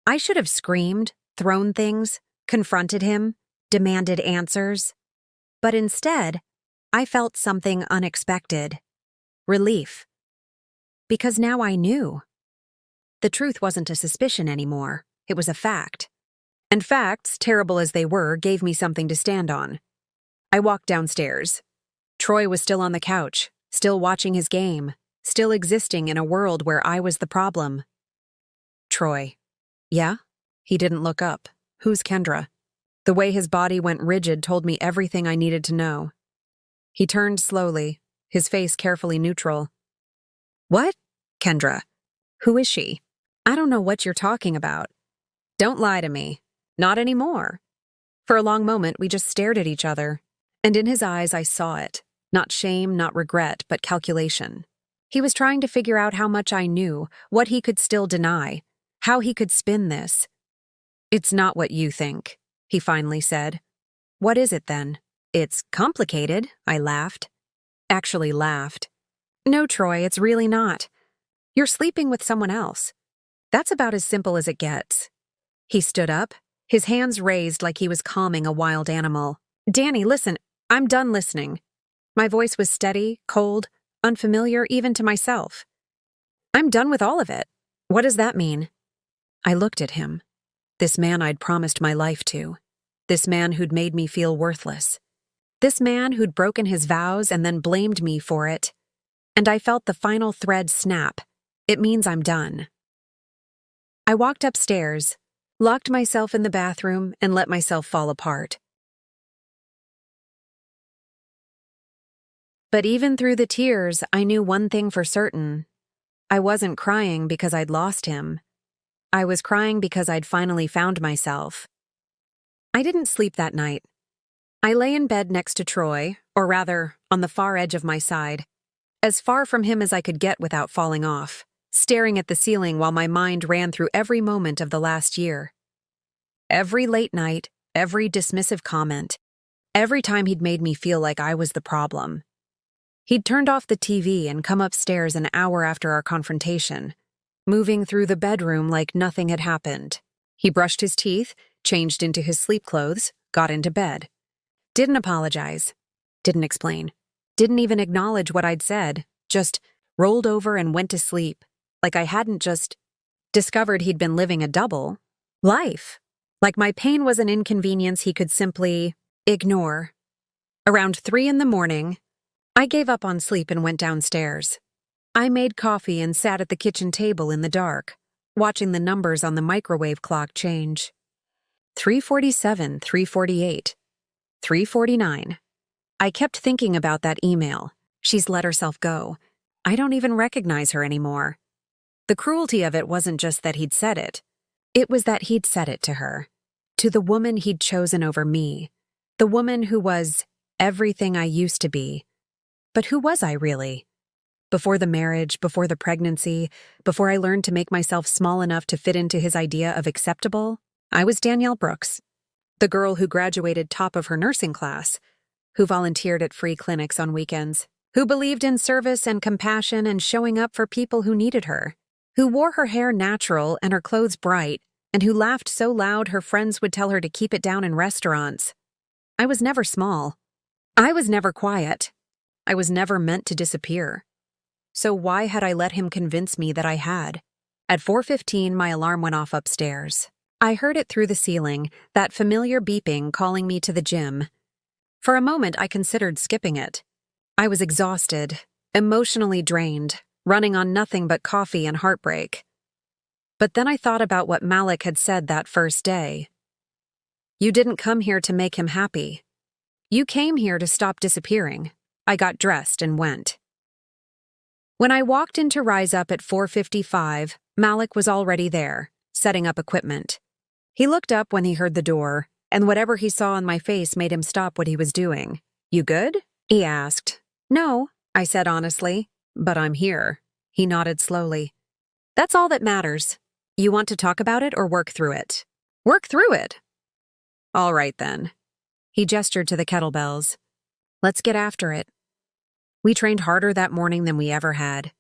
I should have screamed, thrown things, confronted him, demanded answers. But instead, I felt something unexpected. Relief. Because now I knew. The truth wasn't a suspicion anymore. It was a fact. And facts, terrible as they were, gave me something to stand on. I walked downstairs. Troy was still on the couch, still watching his game, still existing in a world where I was the problem. Troy. Yeah? He didn't look up. Who's Kendra? The way his body went rigid told me everything I needed to know. He turned slowly, his face carefully neutral. What? Kendra. Who is she? I don't know what you're talking about. Don't lie to me. Not anymore. For a long moment, we just stared at each other. And in his eyes, I saw it. Not shame, not regret, but calculation. He was trying to figure out how much I knew, what he could still deny, how he could spin this. It's not what you think, he finally said. What is it then? It's complicated, I laughed. Actually laughed. No, Troy, it's really not. You're sleeping with someone else. That's about as simple as it gets. He stood up, his hands raised like he was calming a wild animal. Danny, listen, I'm done listening. My voice was steady, cold, unfamiliar even to myself. I'm done with all of it. What does that mean? I looked at him. This man I'd promised my life to. This man who'd made me feel worthless. This man who'd broken his vows and then blamed me for it. And I felt the final thread snap. It means I'm done. I walked upstairs, locked myself in the bathroom, and let myself fall apart. But even through the tears, I knew one thing for certain. I wasn't crying because I'd lost him. I was crying because I'd finally found myself. I didn't sleep that night. I lay in bed next to Troy, or rather, on the far edge of my side, as far from him as I could get without falling off, staring at the ceiling while my mind ran through every moment of the last year. Every late night, every dismissive comment, every time he'd made me feel like I was the problem. He'd turned off the TV and come upstairs an hour after our confrontation, moving through the bedroom like nothing had happened. He brushed his teeth, changed into his sleep clothes, got into bed. Didn't apologize. Didn't explain. Didn't even acknowledge what I'd said. Just rolled over and went to sleep, like I hadn't just discovered he'd been living a double life. Like my pain was an inconvenience he could simply ignore. Around 3 a.m, I gave up on sleep and went downstairs. I made coffee and sat at the kitchen table in the dark, watching the numbers on the microwave clock change. 3:47, 3:48, 3:49. I kept thinking about that email. She's let herself go. I don't even recognize her anymore. The cruelty of it wasn't just that he'd said it. It was that he'd said it to her. To the woman he'd chosen over me. The woman who was everything I used to be. But who was I really? Before the marriage, before the pregnancy, before I learned to make myself small enough to fit into his idea of acceptable, I was Danielle Brooks, the girl who graduated top of her nursing class, who volunteered at free clinics on weekends, who believed in service and compassion and showing up for people who needed her, who wore her hair natural and her clothes bright, and who laughed so loud her friends would tell her to keep it down in restaurants. I was never small. I was never quiet. I was never meant to disappear. So why had I let him convince me that I had? At 4:15, my alarm went off upstairs. I heard it through the ceiling, that familiar beeping calling me to the gym. For a moment, I considered skipping it. I was exhausted, emotionally drained, running on nothing but coffee and heartbreak. But then I thought about what Malik had said that first day. You didn't come here to make him happy. You came here to stop disappearing. I got dressed and went. When I walked in to rise up at 4:55, Malik was already there, setting up equipment. He looked up when he heard the door, and whatever he saw on my face made him stop what he was doing. You good? He asked. No, I said honestly, but I'm here. He nodded slowly. That's all that matters. You want to talk about it or work through it? Work through it. All right then. He gestured to the kettlebells. Let's get after it. We trained harder that morning than we ever had.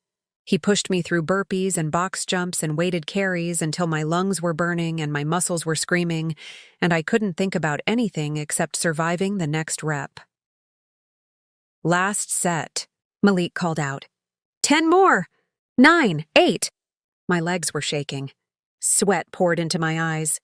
He pushed me through burpees and box jumps and weighted carries until my lungs were burning and my muscles were screaming, and I couldn't think about anything except surviving the next rep. Last set, Malik called out. 10 more! 9, 8. My legs were shaking. Sweat poured into my eyes.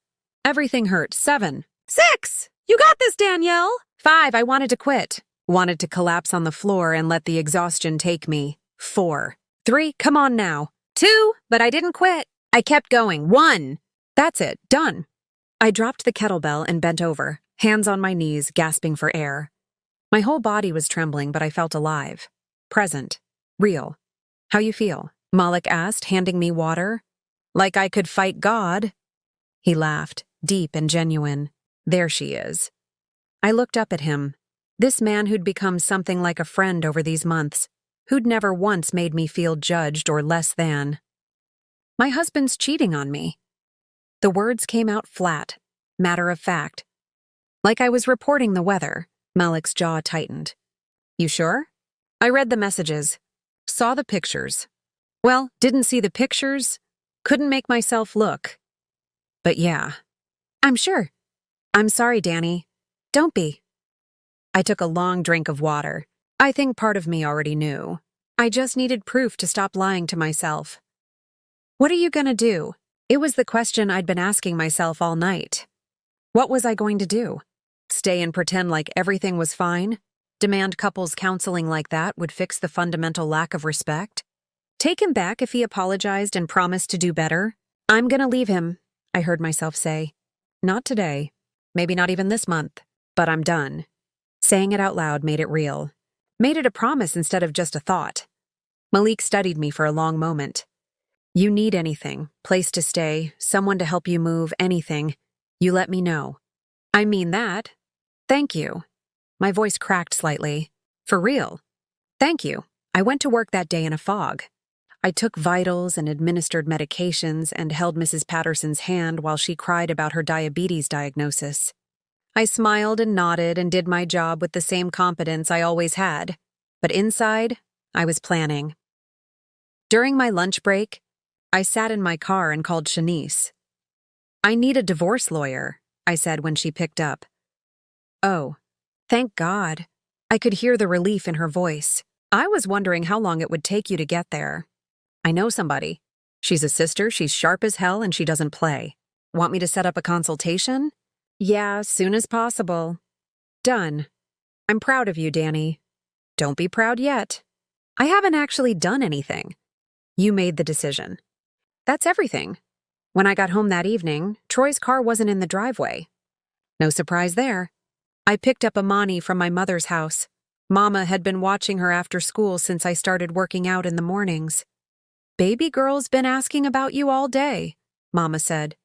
Everything hurt. 7, 6! You got this, Danielle! 5, I wanted to quit. Wanted to collapse on the floor and let the exhaustion take me. 4, 3, come on now. 2, but I didn't quit. I kept going. 1. That's it. Done. I dropped the kettlebell and bent over, hands on my knees, gasping for air. My whole body was trembling, but I felt alive. Present. Real. How you feel? Malik asked, handing me water. Like I could fight God. He laughed, deep and genuine. There she is. I looked up at him. This man who'd become something like a friend over these months, who'd never once made me feel judged or less than. My husband's cheating on me. The words came out flat, matter of fact. Like I was reporting the weather. Malik's jaw tightened. You sure? I read the messages. Saw the pictures. Well, didn't see the pictures. Couldn't make myself look. But yeah. I'm sure. I'm sorry, Danny. Don't be. I took a long drink of water. I think part of me already knew. I just needed proof to stop lying to myself. What are you gonna do? It was the question I'd been asking myself all night. What was I going to do? Stay and pretend like everything was fine? Demand couples counseling like that would fix the fundamental lack of respect? Take him back if he apologized and promised to do better? I'm gonna leave him, I heard myself say. Not today. Maybe not even this month. But I'm done. Saying it out loud made it real. Made it a promise instead of just a thought. Malik studied me for a long moment. You need anything, place to stay, someone to help you move, anything. You let me know. I mean that. Thank you. My voice cracked slightly. For real? Thank you. I went to work that day in a fog. I took vitals and administered medications and held Mrs. Patterson's hand while she cried about her diabetes diagnosis. I smiled and nodded and did my job with the same competence I always had. But inside, I was planning. During my lunch break, I sat in my car and called Shanice. I need a divorce lawyer, I said when she picked up. Oh, thank God. I could hear the relief in her voice. I was wondering how long it would take you to get there. I know somebody. She's a sister, she's sharp as hell, and she doesn't play. Want me to set up a consultation? Yeah, as soon as possible. Done. I'm proud of you, Danny. Don't be proud yet. I haven't actually done anything. You made the decision. That's everything. When I got home that evening, Troy's car wasn't in the driveway. No surprise there. I picked up Amani from my mother's house. Mama had been watching her after school since I started working out in the mornings. Baby girl's been asking about you all day, Mama said,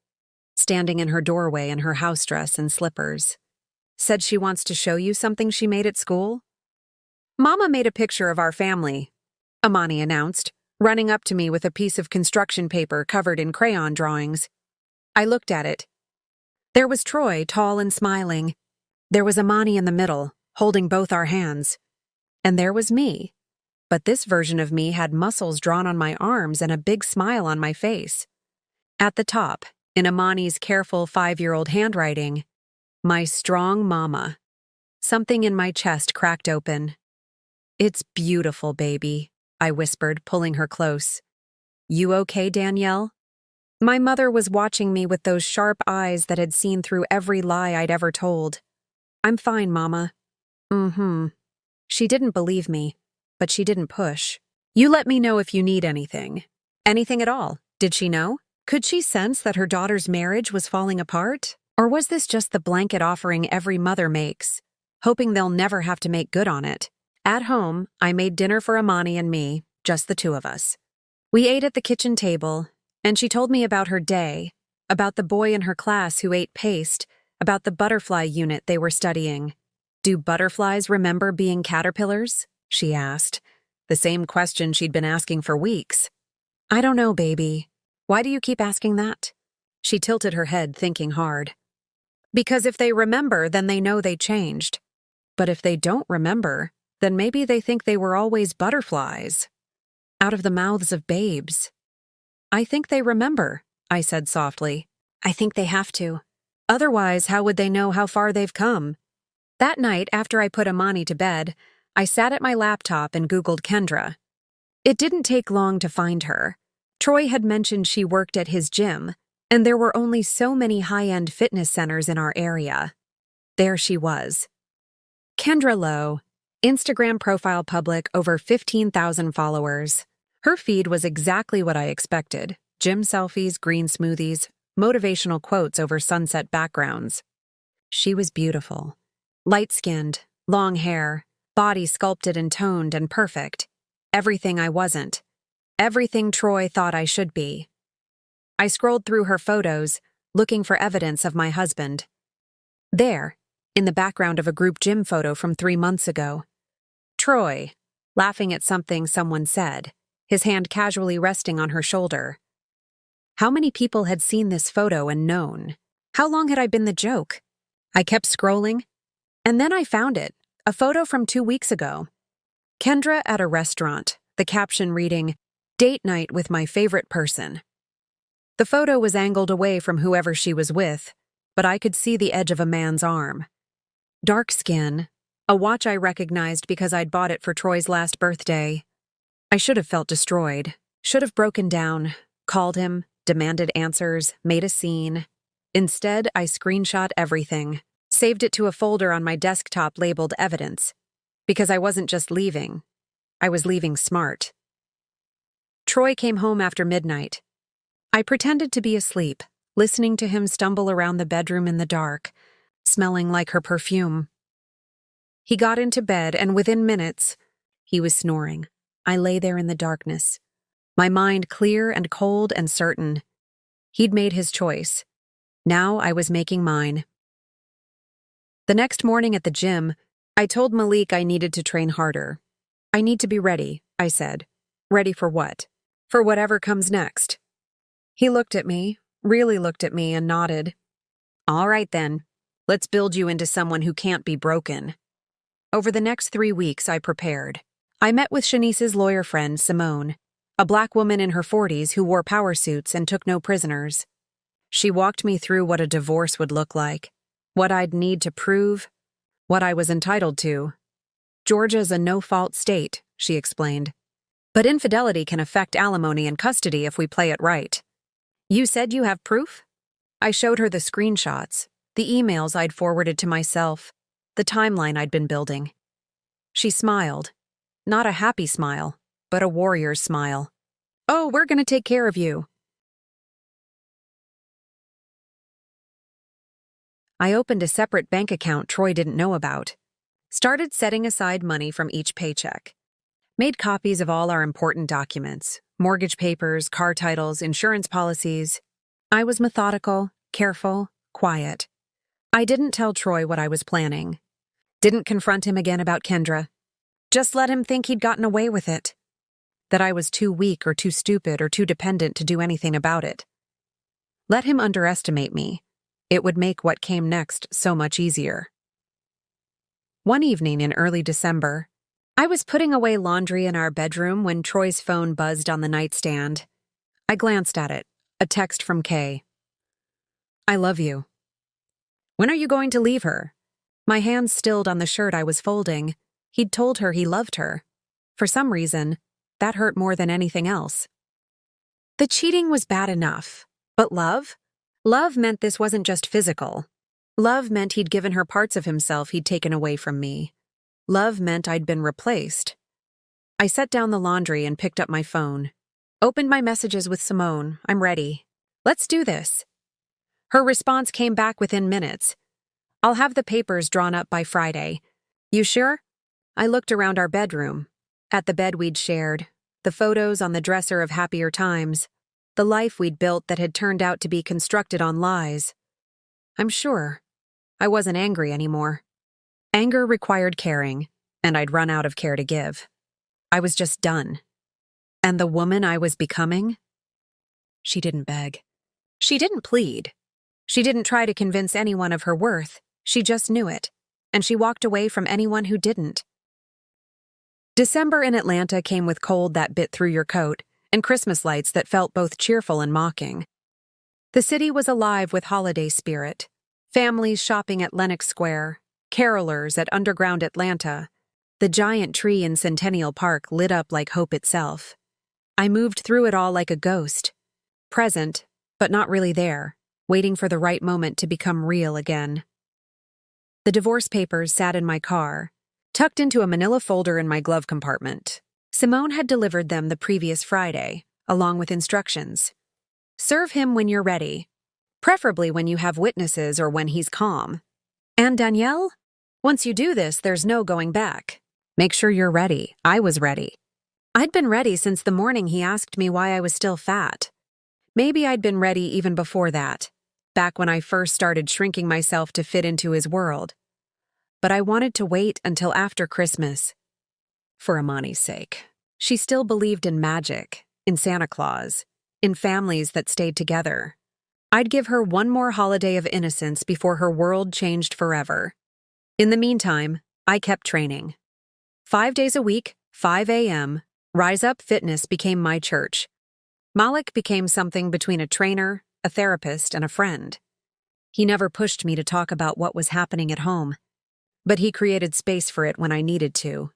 standing in her doorway in her house dress and slippers. Said she wants to show you something she made at school? Mama made a picture of our family, Amani announced, running up to me with a piece of construction paper covered in crayon drawings. I looked at it. There was Troy, tall and smiling. There was Amani in the middle, holding both our hands. And there was me. But this version of me had muscles drawn on my arms and a big smile on my face. At the top, in Amani's careful 5-year-old handwriting, my strong mama. Something in my chest cracked open. It's beautiful, baby, I whispered, pulling her close. You okay, Danielle? My mother was watching me with those sharp eyes that had seen through every lie I'd ever told. I'm fine, Mama. She didn't believe me, but she didn't push. You let me know if you need anything. Anything at all. Did she know? Could she sense that her daughter's marriage was falling apart? Or was this just the blanket offering every mother makes, hoping they'll never have to make good on it? At home, I made dinner for Amani and me, just the two of us. We ate at the kitchen table, and she told me about her day, about the boy in her class who ate paste, about the butterfly unit they were studying. Do butterflies remember being caterpillars? She asked, the same question she'd been asking for weeks. I don't know, baby. Why do you keep asking that? She tilted her head, thinking hard. Because if they remember, then they know they changed. But if they don't remember, then maybe they think they were always butterflies. Out of the mouths of babes. I think they remember, I said softly. I think they have to. Otherwise, how would they know how far they've come? That night, after I put Amani to bed, I sat at my laptop and Googled Kendra. It didn't take long to find her. Troy had mentioned she worked at his gym, and there were only so many high-end fitness centers in our area. There she was. Kendra Lowe, Instagram profile public, over 15,000 followers. Her feed was exactly what I expected. Gym selfies, green smoothies, motivational quotes over sunset backgrounds. She was beautiful. Light-skinned, long hair, body sculpted and toned and perfect. Everything I wasn't. Everything Troy thought I should be. I scrolled through her photos, looking for evidence of my husband. There, in the background of a group gym photo from 3 months ago. Troy, laughing at something someone said, his hand casually resting on her shoulder. How many people had seen this photo and known? How long had I been the joke? I kept scrolling, and then I found it, a photo from 2 weeks ago. Kendra at a restaurant, the caption reading, "Date night with my favorite person." The photo was angled away from whoever she was with, but I could see the edge of a man's arm. Dark skin, a watch I recognized because I'd bought it for Troy's last birthday. I should have felt destroyed, should have broken down, called him, demanded answers, made a scene. Instead, I screenshot everything, saved it to a folder on my desktop labeled evidence, because I wasn't just leaving, I was leaving smart. Troy came home after midnight. I pretended to be asleep, listening to him stumble around the bedroom in the dark, smelling like her perfume. He got into bed, and within minutes, he was snoring. I lay there in the darkness, my mind clear and cold and certain. He'd made his choice. Now I was making mine. The next morning at the gym, I told Malik I needed to train harder. I need to be ready, I said. Ready for what? For whatever comes next. He looked at me, really looked at me, and nodded. All right then, let's build you into someone who can't be broken. Over the next 3 weeks, I prepared. I met with Shanice's lawyer friend, Simone, a black woman in her 40s who wore power suits and took no prisoners. She walked me through what a divorce would look like, what I'd need to prove, what I was entitled to. Georgia's a no-fault state, she explained. But infidelity can affect alimony and custody if we play it right. You said you have proof? I showed her the screenshots, the emails I'd forwarded to myself, the timeline I'd been building. She smiled. Not a happy smile, but a warrior's smile. Oh, we're going to take care of you. I opened a separate bank account Troy didn't know about. Started setting aside money from each paycheck. Made copies of all our important documents, mortgage papers, car titles, insurance policies. I was methodical, careful, quiet. I didn't tell Troy what I was planning. Didn't confront him again about Kendra. Just let him think he'd gotten away with it. That I was too weak or too stupid or too dependent to do anything about it. Let him underestimate me. It would make what came next so much easier. One evening in early December, I was putting away laundry in our bedroom when Troy's phone buzzed on the nightstand. I glanced at it, a text from Kay. I love you. When are you going to leave her? My hands stilled on the shirt I was folding. He'd told her he loved her. For some reason, that hurt more than anything else. The cheating was bad enough, but love? Love meant this wasn't just physical. Love meant he'd given her parts of himself he'd taken away from me. Love meant I'd been replaced. I set down the laundry and picked up my phone. Opened my messages with Simone. I'm ready. Let's do this. Her response came back within minutes. I'll have the papers drawn up by Friday. You sure? I looked around our bedroom. At the bed we'd shared, the photos on the dresser of happier times, the life we'd built that had turned out to be constructed on lies. I'm sure. I wasn't angry anymore. Anger required caring, and I'd run out of care to give. I was just done. And the woman I was becoming? She didn't beg. She didn't plead. She didn't try to convince anyone of her worth. She just knew it, and she walked away from anyone who didn't. December in Atlanta came with cold that bit through your coat and Christmas lights that felt both cheerful and mocking. The city was alive with holiday spirit. Families shopping at Lenox Square, carolers at underground Atlanta. The giant tree in Centennial Park lit up like hope itself. I moved through it all like a ghost. Present, but not really there, waiting for the right moment to become real again. The divorce papers sat in my car, tucked into a manila folder in my glove compartment. Simone had delivered them the previous Friday, along with instructions. Serve him when you're ready, preferably when you have witnesses or when he's calm. And Danielle? Once you do this, there's no going back. Make sure you're ready. I was ready. I'd been ready since the morning he asked me why I was still fat. Maybe I'd been ready even before that, back when I first started shrinking myself to fit into his world. But I wanted to wait until after Christmas. For Amani's sake. She still believed in magic, in Santa Claus, in families that stayed together. I'd give her one more holiday of innocence before her world changed forever. In the meantime, I kept training. 5 days a week, 5 a.m., Rise Up Fitness became my church. Malik became something between a trainer, a therapist, and a friend. He never pushed me to talk about what was happening at home, but he created space for it when I needed to.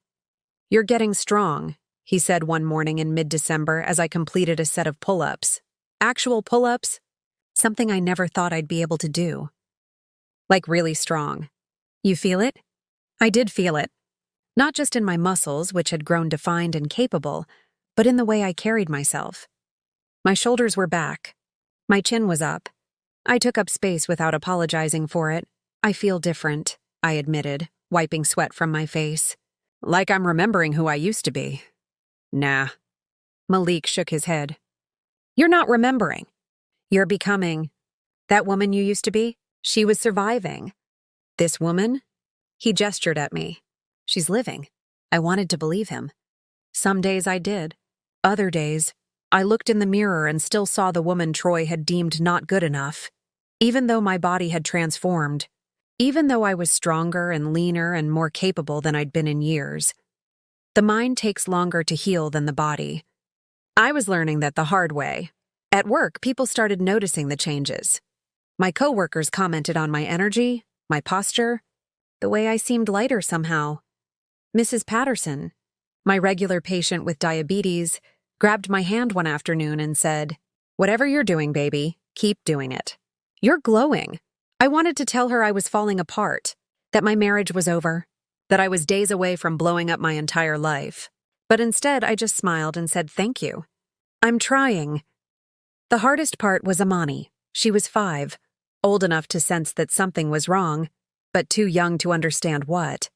You're getting strong, he said one morning in mid-December as I completed a set of pull-ups. Actual pull-ups? Something I never thought I'd be able to do. Like really strong. You feel it? I did feel it. Not just in my muscles, which had grown defined and capable, but in the way I carried myself. My shoulders were back. My chin was up. I took up space without apologizing for it. I feel different, I admitted, wiping sweat from my face. Like I'm remembering who I used to be. Nah. Malik shook his head. You're not remembering. You're becoming. That woman you used to be, she was surviving. This woman? He gestured at me. She's living. I wanted to believe him. Some days I did. Other days, I looked in the mirror and still saw the woman Troy had deemed not good enough. Even though my body had transformed, even though I was stronger and leaner and more capable than I'd been in years, the mind takes longer to heal than the body. I was learning that the hard way. At work, people started noticing the changes. My coworkers commented on my energy, my posture, the way I seemed lighter somehow. Mrs. Patterson, my regular patient with diabetes, grabbed my hand one afternoon and said, "Whatever you're doing, baby, keep doing it. You're glowing." I wanted to tell her I was falling apart, that my marriage was over, that I was days away from blowing up my entire life. But instead, I just smiled and said thank you. I'm trying. The hardest part was Amani. She was 5, old enough to sense that something was wrong, but too young to understand what.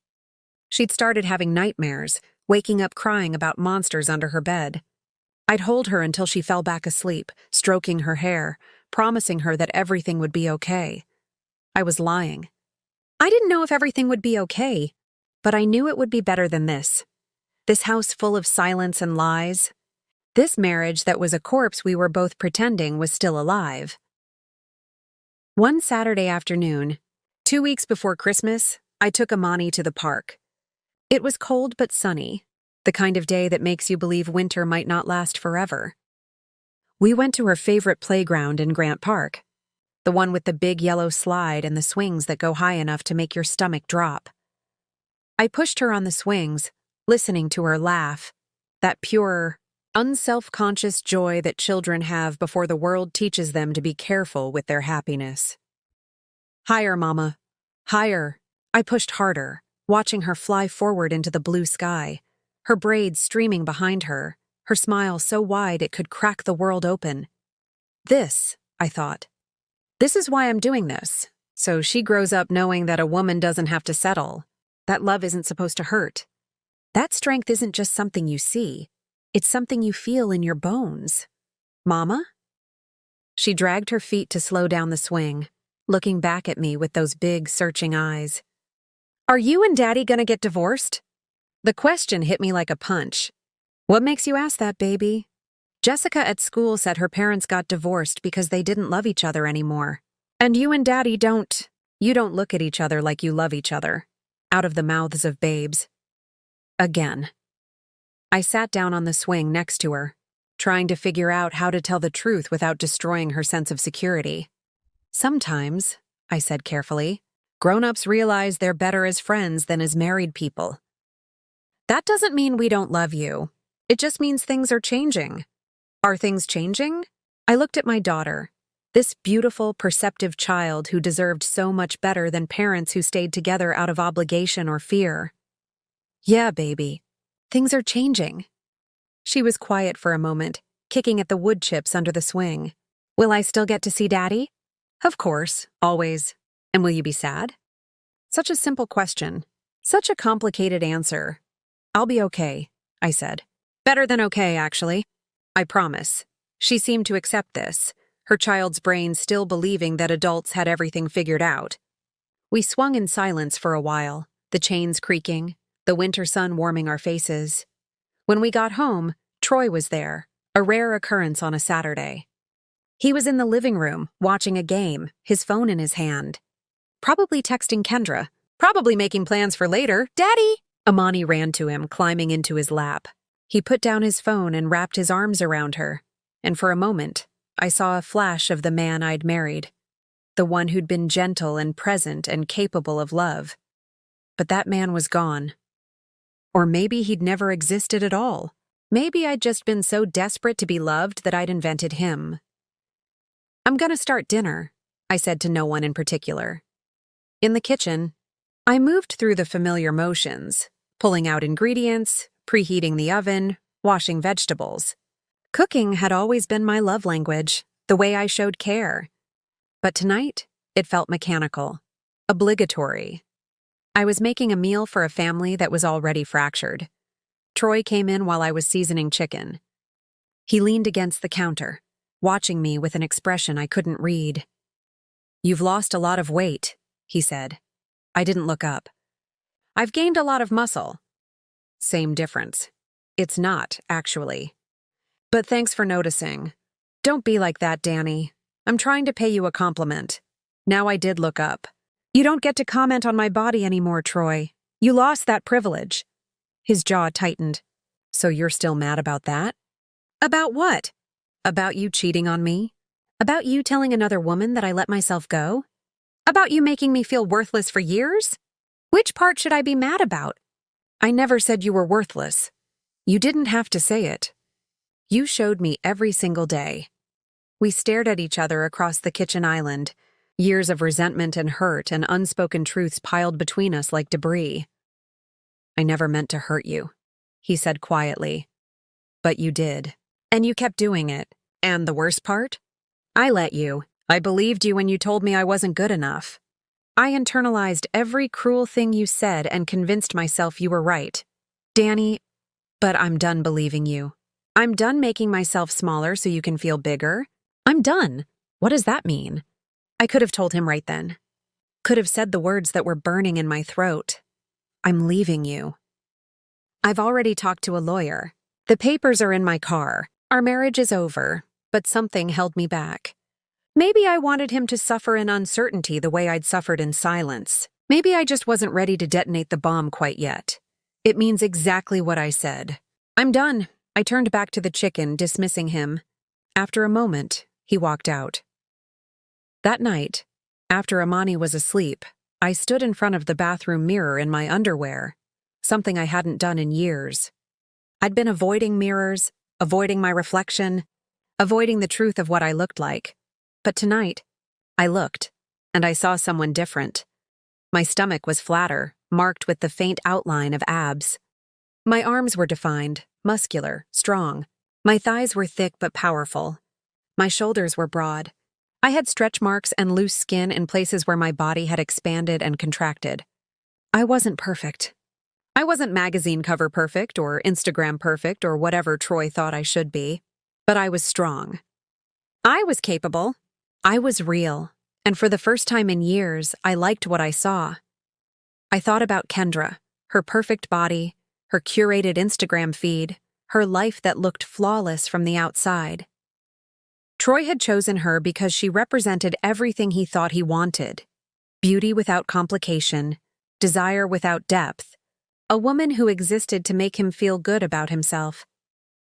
She'd started having nightmares, waking up crying about monsters under her bed. I'd hold her until she fell back asleep, stroking her hair, promising her that everything would be okay. I was lying. I didn't know if everything would be okay, but I knew it would be better than this. This house full of silence and lies. This marriage that was a corpse we were both pretending was still alive. One Saturday afternoon, 2 weeks before Christmas, I took Amani to the park. It was cold but sunny, the kind of day that makes you believe winter might not last forever. We went to her favorite playground in Grant Park, the one with the big yellow slide and the swings that go high enough to make your stomach drop. I pushed her on the swings, listening to her laugh, that pure, unself-conscious joy that children have before the world teaches them to be careful with their happiness. Higher, Mama. Higher. I pushed harder, watching her fly forward into the blue sky, her braids streaming behind her, her smile so wide it could crack the world open. This, I thought. This is why I'm doing this, so she grows up knowing that a woman doesn't have to settle, that love isn't supposed to hurt. That strength isn't just something you see, it's something you feel in your bones. Mama? She dragged her feet to slow down the swing, looking back at me with those big, searching eyes. Are you and Daddy gonna get divorced? The question hit me like a punch. What makes you ask that, baby? Jessica at school said her parents got divorced because they didn't love each other anymore. And you and Daddy you don't look at each other like you love each other. Out of the mouths of babes. Again. I sat down on the swing next to her, trying to figure out how to tell the truth without destroying her sense of security. Sometimes, I said carefully, grown-ups realize they're better as friends than as married people. That doesn't mean we don't love you. It just means things are changing. Are things changing? I looked at my daughter, this beautiful, perceptive child who deserved so much better than parents who stayed together out of obligation or fear. Yeah, baby. Things are changing. She was quiet for a moment, kicking at the wood chips under the swing. Will I still get to see Daddy? Of course, always. And will you be sad? Such a simple question. Such a complicated answer. I'll be okay, I said. Better than okay, actually. I promise. She seemed to accept this, her child's brain still believing that adults had everything figured out. We swung in silence for a while, the chains creaking, the winter sun warming our faces. When we got home, Troy was there, a rare occurrence on a Saturday. He was in the living room, watching a game, his phone in his hand. Probably texting Kendra, probably making plans for later. Daddy! Amani ran to him, climbing into his lap. He put down his phone and wrapped his arms around her, and for a moment, I saw a flash of the man I'd married, the one who'd been gentle and present and capable of love. But that man was gone. Or maybe he'd never existed at all. Maybe I'd just been so desperate to be loved that I'd invented him. I'm gonna start dinner, I said to no one in particular. In the kitchen, I moved through the familiar motions, pulling out ingredients, preheating the oven, washing vegetables. Cooking had always been my love language, the way I showed care. But tonight, it felt mechanical, obligatory. I was making a meal for a family that was already fractured. Troy came in while I was seasoning chicken. He leaned against the counter, watching me with an expression I couldn't read. "You've lost a lot of weight," he said. I didn't look up. I've gained a lot of muscle. Same difference. It's not, actually. But thanks for noticing. Don't be like that, Danny. I'm trying to pay you a compliment. Now I did look up. You don't get to comment on my body anymore, Troy. You lost that privilege. His jaw tightened. So you're still mad about that? About what? About you cheating on me? About you telling another woman that I let myself go? About you making me feel worthless for years? Which part should I be mad about? I never said you were worthless. You didn't have to say it. You showed me every single day. We stared at each other across the kitchen island, years of resentment and hurt and unspoken truths piled between us like debris. I never meant to hurt you, he said quietly. But you did. And you kept doing it. And the worst part? I let you. I believed you when you told me I wasn't good enough. I internalized every cruel thing you said and convinced myself you were right. Danny, but I'm done believing you. I'm done making myself smaller so you can feel bigger. I'm done. What does that mean? I could have told him right then. Could have said the words that were burning in my throat. I'm leaving you. I've already talked to a lawyer. The papers are in my car. Our marriage is over, but something held me back. Maybe I wanted him to suffer in uncertainty the way I'd suffered in silence. Maybe I just wasn't ready to detonate the bomb quite yet. It means exactly what I said. I'm done. I turned back to the chicken, dismissing him. After a moment, he walked out. That night, after Amani was asleep, I stood in front of the bathroom mirror in my underwear, something I hadn't done in years. I'd been avoiding mirrors, avoiding my reflection, avoiding the truth of what I looked like. But tonight, I looked, and I saw someone different. My stomach was flatter, marked with the faint outline of abs. My arms were defined, muscular, strong. My thighs were thick but powerful. My shoulders were broad. I had stretch marks and loose skin in places where my body had expanded and contracted. I wasn't perfect. I wasn't magazine cover perfect or Instagram perfect or whatever Troy thought I should be, but I was strong. I was capable. I was real, and for the first time in years, I liked what I saw. I thought about Kendra, her perfect body, her curated Instagram feed, her life that looked flawless from the outside. Troy had chosen her because she represented everything he thought he wanted. Beauty without complication, desire without depth, a woman who existed to make him feel good about himself.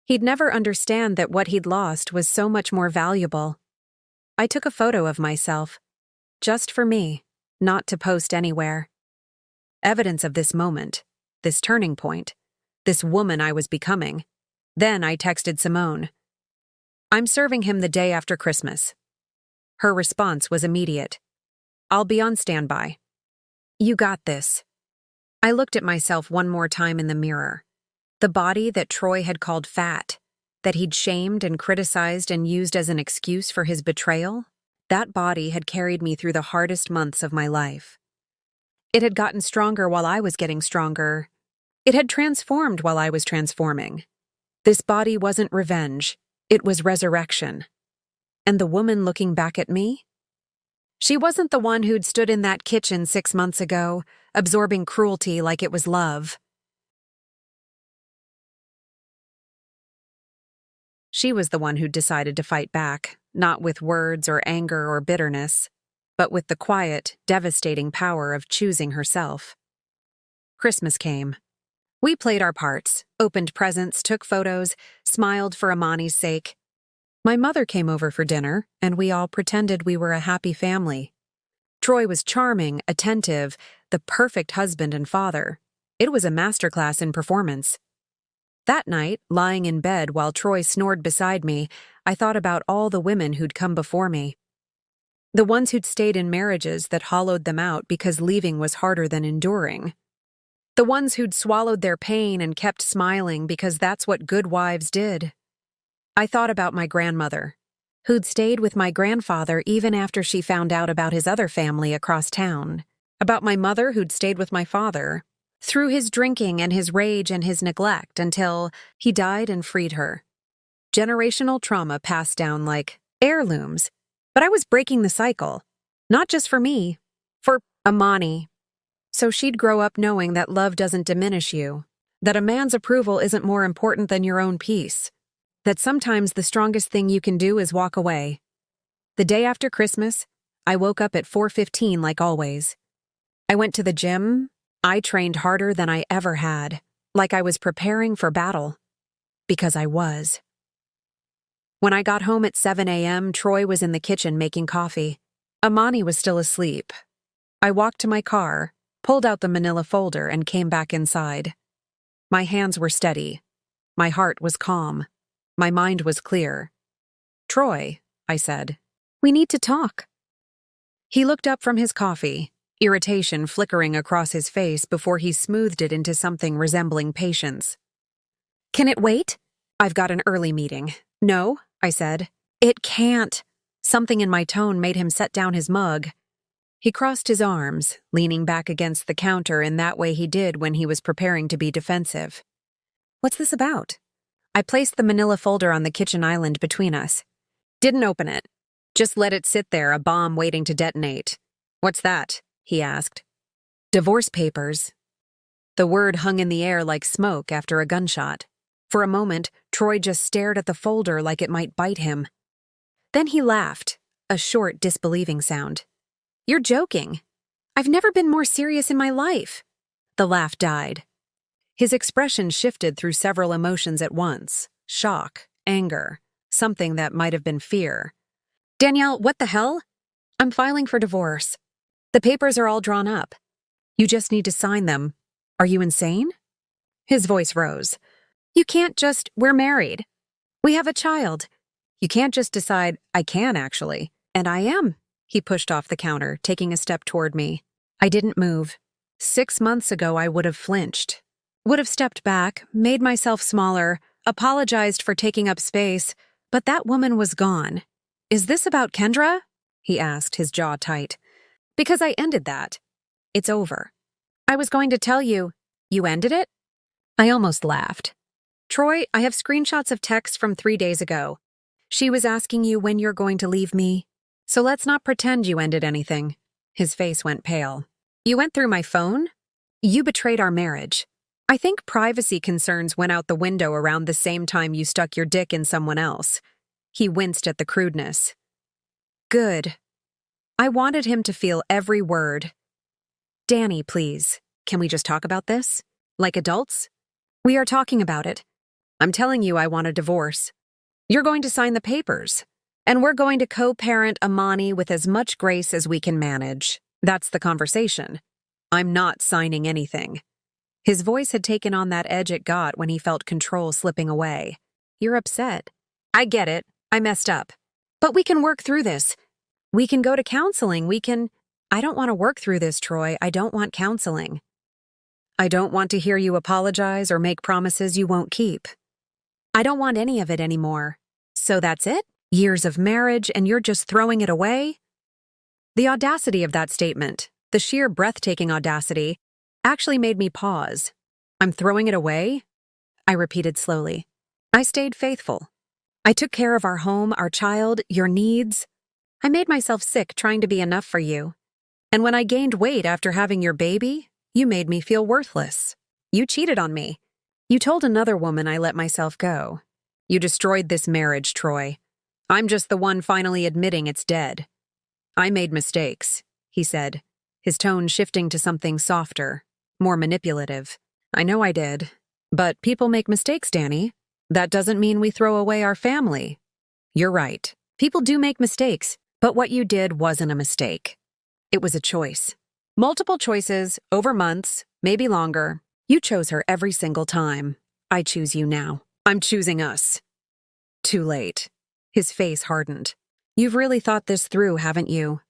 He'd never understand that what he'd lost was so much more valuable. I took a photo of myself, just for me, not to post anywhere. Evidence of this moment, this turning point, this woman I was becoming. Then I texted Simone. I'm serving him the day after Christmas. Her response was immediate. I'll be on standby. You got this. I looked at myself one more time in the mirror. The body that Troy had called fat, that he'd shamed and criticized and used as an excuse for his betrayal, that body had carried me through the hardest months of my life. It had gotten stronger while I was getting stronger. It had transformed while I was transforming. This body wasn't revenge, it was resurrection. And the woman looking back at me? She wasn't the one who'd stood in that kitchen 6 months ago, absorbing cruelty like it was love. She was the one who'd decided to fight back, not with words or anger or bitterness, but with the quiet, devastating power of choosing herself. Christmas came. We played our parts, opened presents, took photos, smiled for Amani's sake. My mother came over for dinner, and we all pretended we were a happy family. Troy was charming, attentive, the perfect husband and father. It was a masterclass in performance. That night, lying in bed while Troy snored beside me, I thought about all the women who'd come before me. The ones who'd stayed in marriages that hollowed them out because leaving was harder than enduring. The ones who'd swallowed their pain and kept smiling because that's what good wives did. I thought about my grandmother, who'd stayed with my grandfather even after she found out about his other family across town. About my mother who'd stayed with my father, through his drinking and his rage and his neglect until he died and freed her. Generational trauma passed down like heirlooms, but I was breaking the cycle. Not just for me, for Amani. So she'd grow up knowing that love doesn't diminish you, that a man's approval isn't more important than your own peace, that sometimes the strongest thing you can do is walk away. The day after Christmas, I woke up at 4:15 like always. I went to the gym. I trained harder than I ever had, like I was preparing for battle. Because I was. When I got home at 7 a.m., Troy was in the kitchen making coffee. Amani was still asleep. I walked to my car, pulled out the manila folder, and came back inside. My hands were steady. My heart was calm. My mind was clear. "Troy," I said, "we need to talk." He looked up from his coffee, irritation flickering across his face before he smoothed it into something resembling patience. "Can it wait? I've got an early meeting." "No," I said. "It can't." Something in my tone made him set down his mug. He crossed his arms, leaning back against the counter in that way he did when he was preparing to be defensive. "What's this about?" I placed the manila folder on the kitchen island between us. "Didn't open it. Just let it sit there, a bomb waiting to detonate." "What's that?" he asked. "Divorce papers." The word hung in the air like smoke after a gunshot. For a moment, Troy just stared at the folder like it might bite him. Then he laughed, a short, disbelieving sound. "You're joking. I've never been more serious in my life." The laugh died. His expression shifted through several emotions at once: shock, anger, something that might have been fear. "Danielle, what the hell? I'm filing for divorce. The papers are all drawn up. You just need to sign them. Are you insane?" His voice rose. We're married. We have a child. You can't just decide, I can actually. And I am." He pushed off the counter, taking a step toward me. I didn't move. 6 months ago, I would have flinched. Would have stepped back, made myself smaller, apologized for taking up space, but that woman was gone. "Is this about Kendra?" he asked, his jaw tight. "Because I ended that. It's over. I was going to tell you. You ended it?" I almost laughed. "Troy, I have screenshots of texts from 3 days ago. She was asking you when you're going to leave me. So let's not pretend you ended anything." His face went pale. "You went through my phone? You betrayed our marriage. I think privacy concerns went out the window around the same time you stuck your dick in someone else." He winced at the crudeness. "Good." I wanted him to feel every word. "Danny, please, can we just talk about this? Like adults?" "We are talking about it. I'm telling you I want a divorce. You're going to sign the papers. And we're going to co-parent Amani with as much grace as we can manage. That's the conversation. I'm not signing anything." His voice had taken on that edge it got when he felt control slipping away. "You're upset. I get it. I messed up. But we can work through this. We can go to counseling. I don't want to work through this, Troy. I don't want counseling. I don't want to hear you apologize or make promises you won't keep. I don't want any of it anymore. So that's it? Years of marriage and you're just throwing it away?" The audacity of that statement, the sheer breathtaking audacity, actually made me pause. "I'm throwing it away?" I repeated slowly. "I stayed faithful. I took care of our home, our child, your needs. I made myself sick trying to be enough for you. And when I gained weight after having your baby, you made me feel worthless. You cheated on me. You told another woman I let myself go. You destroyed this marriage, Troy. I'm just the one finally admitting it's dead." "I made mistakes," he said, his tone shifting to something softer, more manipulative. "I know I did. But people make mistakes, Danny. That doesn't mean we throw away our family." "You're right. People do make mistakes, but what you did wasn't a mistake. It was a choice. Multiple choices, over months, maybe longer. You chose her every single time. I choose you now. I'm choosing us." Too late. His face hardened. "You've really thought this through, haven't you?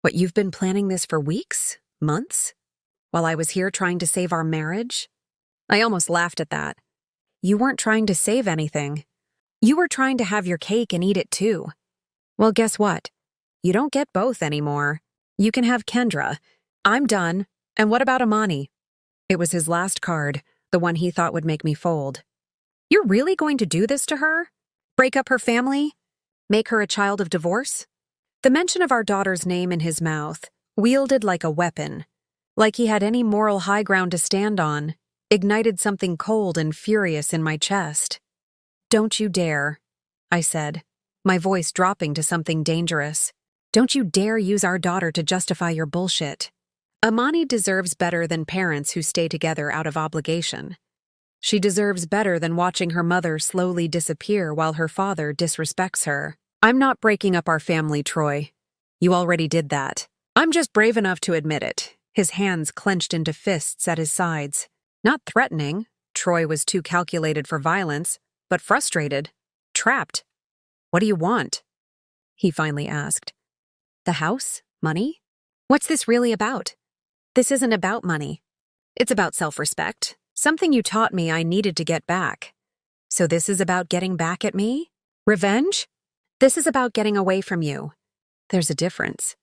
What, you've been planning this for weeks? Months? While I was here trying to save our marriage?" I almost laughed at that. "You weren't trying to save anything. You were trying to have your cake and eat it too. Well, guess what? You don't get both anymore. You can have Kendra. I'm done. And what about Amani?" It was his last card, the one he thought would make me fold. "You're really going to do this to her? Break up her family? Make her a child of divorce?" The mention of our daughter's name in his mouth, wielded like a weapon. like he had any moral high ground to stand on, ignited something cold and furious in my chest. "Don't you dare," I said, my voice dropping to something dangerous. "Don't you dare use our daughter to justify your bullshit. Amani deserves better than parents who stay together out of obligation. She deserves better than watching her mother slowly disappear while her father disrespects her. I'm not breaking up our family, Troy. You already did that. I'm just brave enough to admit it." His hands clenched into fists at his sides. Not threatening. Troy was too calculated for violence, but frustrated. Trapped. "What do you want?" he finally asked. "The house? Money? What's this really about?" "This isn't about money. It's about self-respect. Something you taught me I needed to get back. So this is about getting back at me? Revenge? This is about getting away from you. There's a difference."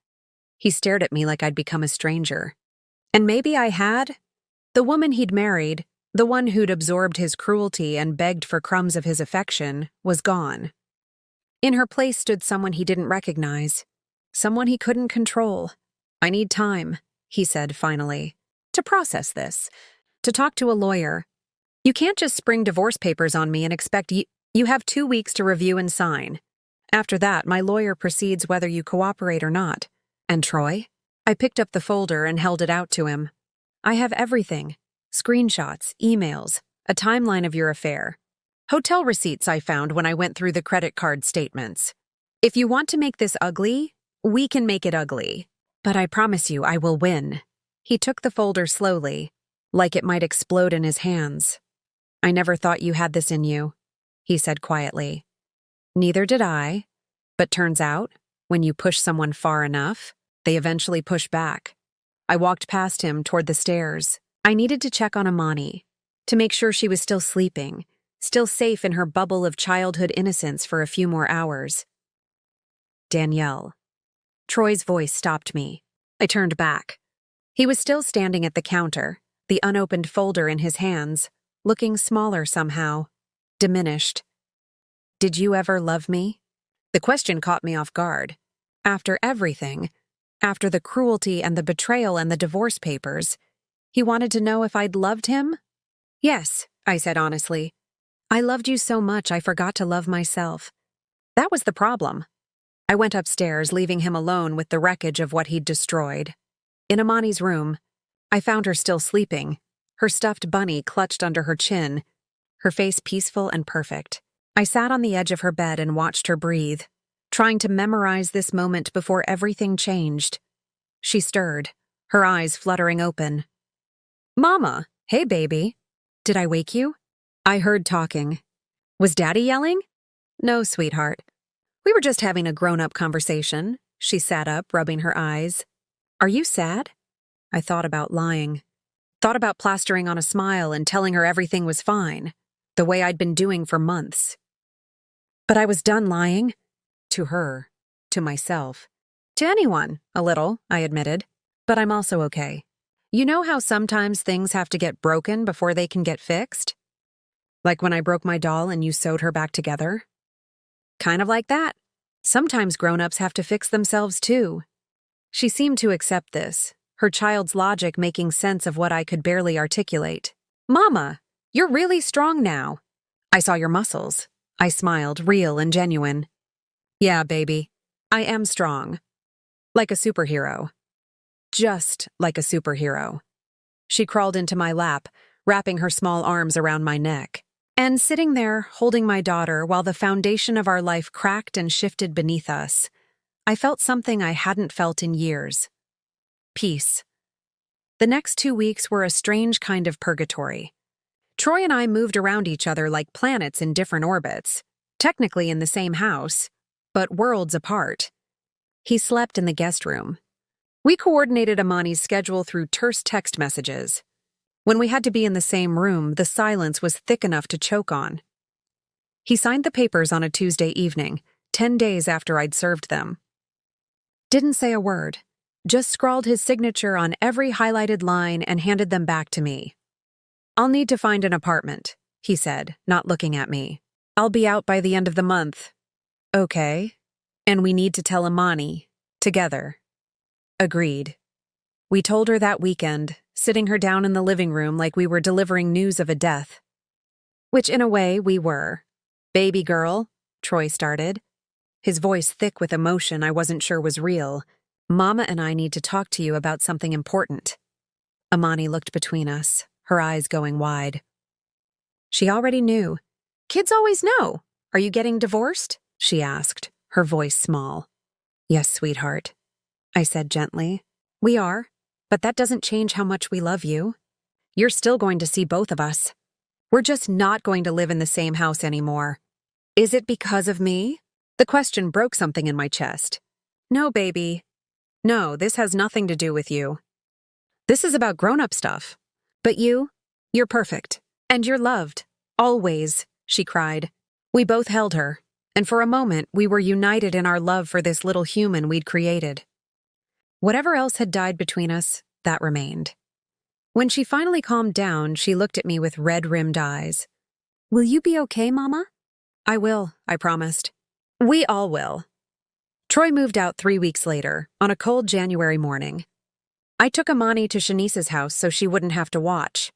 He stared at me like I'd become a stranger. And maybe I had. The woman he'd married, the one who'd absorbed his cruelty and begged for crumbs of his affection, was gone. In her place stood someone he didn't recognize, someone he couldn't control. "I need time," he said finally, "to process this, to talk to a lawyer. You can't just spring divorce papers on me and expect you have 2 weeks to review and sign. After that, my lawyer proceeds whether you cooperate or not. And Troy?" I picked up the folder and held it out to him. "I have everything. Screenshots, emails, a timeline of your affair. Hotel receipts I found when I went through the credit card statements. If you want to make this ugly, we can make it ugly. But I promise you I will win." He took the folder slowly, like it might explode in his hands. "I never thought you had this in you," he said quietly. "Neither did I. But turns out, when you push someone far enough, they eventually push back." I walked past him toward the stairs. I needed to check on Amani, to make sure she was still sleeping, still safe in her bubble of childhood innocence for a few more hours. "Danielle." Troy's voice stopped me. I turned back. He was still standing at the counter, the unopened folder in his hands, looking smaller somehow, diminished. "Did you ever love me?" The question caught me off guard. After everything, after the cruelty and the betrayal and the divorce papers, he wanted to know if I'd loved him? "Yes," I said honestly. "I loved you so much I forgot to love myself." That was the problem. I went upstairs, leaving him alone with the wreckage of what he'd destroyed. In Amani's room, I found her still sleeping, her stuffed bunny clutched under her chin, her face peaceful and perfect. I sat on the edge of her bed and watched her breathe, trying to memorize this moment before everything changed. She stirred, her eyes fluttering open. "Mama, hey baby. Did I wake you?" I heard talking. "Was Daddy yelling?" "No, sweetheart. We were just having a grown-up conversation." She sat up, rubbing her eyes. "Are you sad?" I thought about lying. Thought about plastering on a smile and telling her everything was fine, the way I'd been doing for months. But I was done lying. To her. To myself. To anyone, a little, I admitted. But I'm also okay. You know how sometimes things have to get broken before they can get fixed? Like when I broke my doll and you sewed her back together? Kind of like that. Sometimes grown-ups have to fix themselves too. She seemed to accept this, her child's logic making sense of what I could barely articulate. "Mama, you're really strong now. I saw your muscles." I smiled, real and genuine. "Yeah, baby. I am strong. Like a superhero. Just like a superhero." She crawled into my lap, wrapping her small arms around my neck. And sitting there, holding my daughter while the foundation of our life cracked and shifted beneath us, I felt something I hadn't felt in years. Peace. The next 2 weeks were a strange kind of purgatory. Troy and I moved around each other like planets in different orbits, technically in the same house, but worlds apart. He slept in the guest room. We coordinated Amani's schedule through terse text messages. When we had to be in the same room, the silence was thick enough to choke on. He signed the papers on a Tuesday evening, 10 days after I'd served them. Didn't say a word, just scrawled his signature on every highlighted line and handed them back to me. "I'll need to find an apartment," he said, not looking at me. "I'll be out by the end of the month." "Okay. And we need to tell Amani. Together." Agreed. We told her that weekend, sitting her down in the living room like we were delivering news of a death. Which in a way we were. "Baby girl," Troy started, his voice thick with emotion I wasn't sure was real. "Mama and I need to talk to you about something important." Amani looked between us, her eyes going wide. She already knew. "Kids always know. Are you getting divorced?" she asked, her voice small. "Yes, sweetheart," I said gently. "We are, but that doesn't change how much we love you. You're still going to see both of us. We're just not going to live in the same house anymore." "Is it because of me?" The question broke something in my chest. "No, baby. No, this has nothing to do with you. This is about grown-up stuff. But you're perfect. And you're loved. Always," she cried. We both held her, and for a moment we were united in our love for this little human we'd created. Whatever else had died between us, that remained. When she finally calmed down, she looked at me with red-rimmed eyes. "Will you be okay, Mama?" "I will," I promised. "We all will." Troy moved out 3 weeks later, on a cold January morning. I took Amani to Shanice's house so she wouldn't have to watch.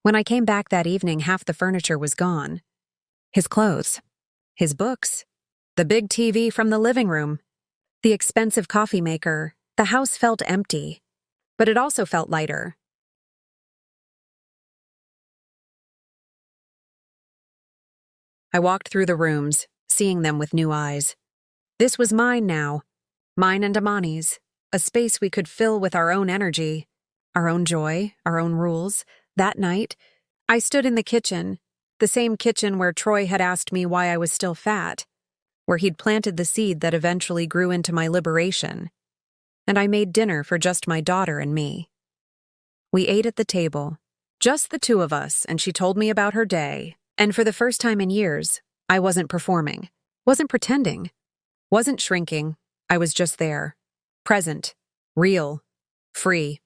When I came back that evening, half the furniture was gone. His clothes, his books, the big TV from the living room, the expensive coffee maker. The house felt empty, but it also felt lighter. I walked through the rooms, seeing them with new eyes. This was mine now, mine and Amani's, a space we could fill with our own energy, our own joy, our own rules. That night, I stood in the kitchen, the same kitchen where Troy had asked me why I was still fat, where he'd planted the seed that eventually grew into my liberation. And I made dinner for just my daughter and me. We ate at the table, just the two of us, and she told me about her day. And for the first time in years, I wasn't performing, wasn't pretending, wasn't shrinking. I was just there, present, real, free.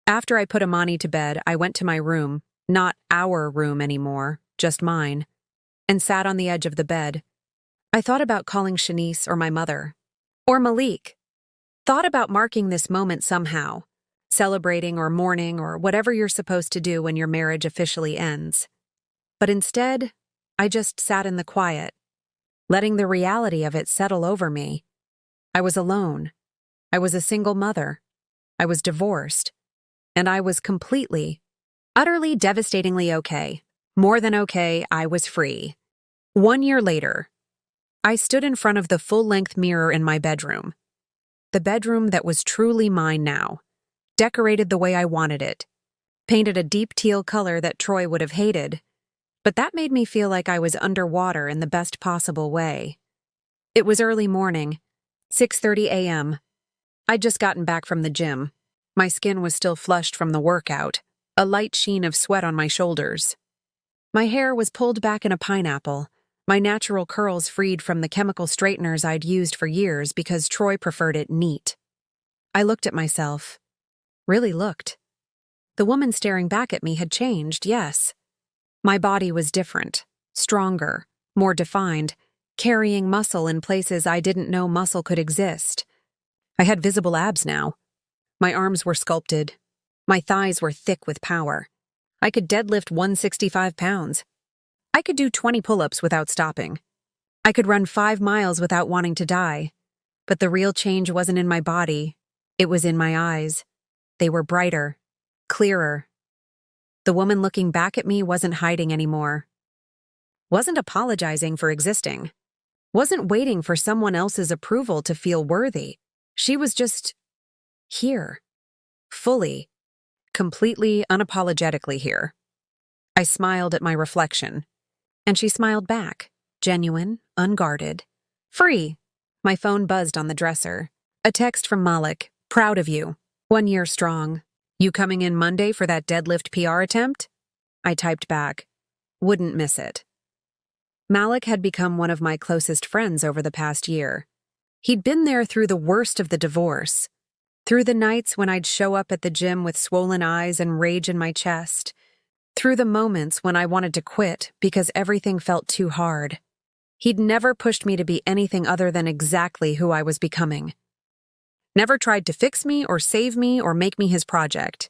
After I put Amani to bed, I went to my room, not our room anymore, just mine, and sat on the edge of the bed. I thought about calling Shanice or my mother, or Malik. Thought about marking this moment somehow, celebrating or mourning or whatever you're supposed to do when your marriage officially ends. But instead, I just sat in the quiet, letting the reality of it settle over me. I was alone. I was a single mother. I was divorced. And I was completely, utterly, devastatingly okay. More than okay, I was free. 1 year later, I stood in front of the full-length mirror in my bedroom. The bedroom that was truly mine now, decorated the way I wanted it, painted a deep teal color that Troy would have hated, but that made me feel like I was underwater in the best possible way. It was early morning, 6:30 a.m. I'd just gotten back from the gym. My skin was still flushed from the workout, a light sheen of sweat on my shoulders. My hair was pulled back in a pineapple, my natural curls freed from the chemical straighteners I'd used for years because Troy preferred it neat. I looked at myself. Really looked. The woman staring back at me had changed, yes. My body was different, stronger, more defined, carrying muscle in places I didn't know muscle could exist. I had visible abs now. My arms were sculpted. My thighs were thick with power. I could deadlift 165 pounds. I could do 20 pull-ups without stopping. I could run 5 miles without wanting to die. But the real change wasn't in my body. It was in my eyes. They were brighter, clearer. The woman looking back at me wasn't hiding anymore. Wasn't apologizing for existing. Wasn't waiting for someone else's approval to feel worthy. She was just here. Fully, completely, unapologetically here. I smiled at my reflection. And she smiled back, genuine, unguarded, free. My phone buzzed on the dresser. A text from Malik, "Proud of you. 1 year strong. You coming in Monday for that deadlift PR attempt?" I typed back, "Wouldn't miss it." Malik had become one of my closest friends over the past year. He'd been there through the worst of the divorce, through the nights when I'd show up at the gym with swollen eyes and rage in my chest, through the moments when I wanted to quit because everything felt too hard. He'd never pushed me to be anything other than exactly who I was becoming. Never tried to fix me or save me or make me his project.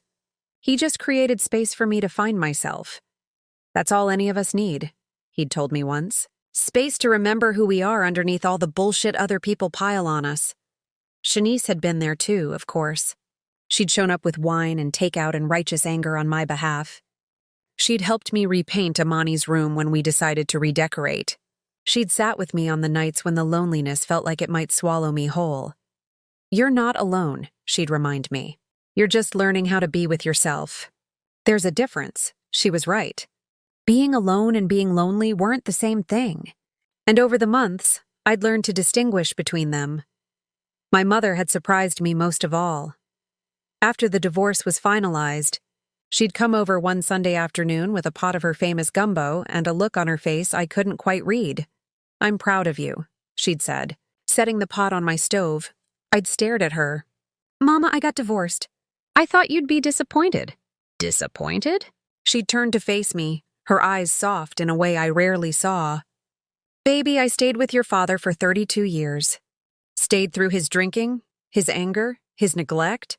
He just created space for me to find myself. That's all any of us need, he'd told me once. Space to remember who we are underneath all the bullshit other people pile on us. Shanice had been there too, of course. She'd shown up with wine and takeout and righteous anger on my behalf. She'd helped me repaint Amani's room when we decided to redecorate. She'd sat with me on the nights when the loneliness felt like it might swallow me whole. You're not alone, she'd remind me. You're just learning how to be with yourself. There's a difference. She was right. Being alone and being lonely weren't the same thing. And over the months, I'd learned to distinguish between them. My mother had surprised me most of all. After the divorce was finalized, she'd come over one Sunday afternoon with a pot of her famous gumbo and a look on her face I couldn't quite read. "I'm proud of you," she'd said, setting the pot on my stove. I'd stared at her. "Mama, I got divorced. I thought you'd be disappointed." "Disappointed?" She'd turned to face me, her eyes soft in a way I rarely saw. "Baby, I stayed with your father for 32 years. Stayed through his drinking, his anger, his neglect.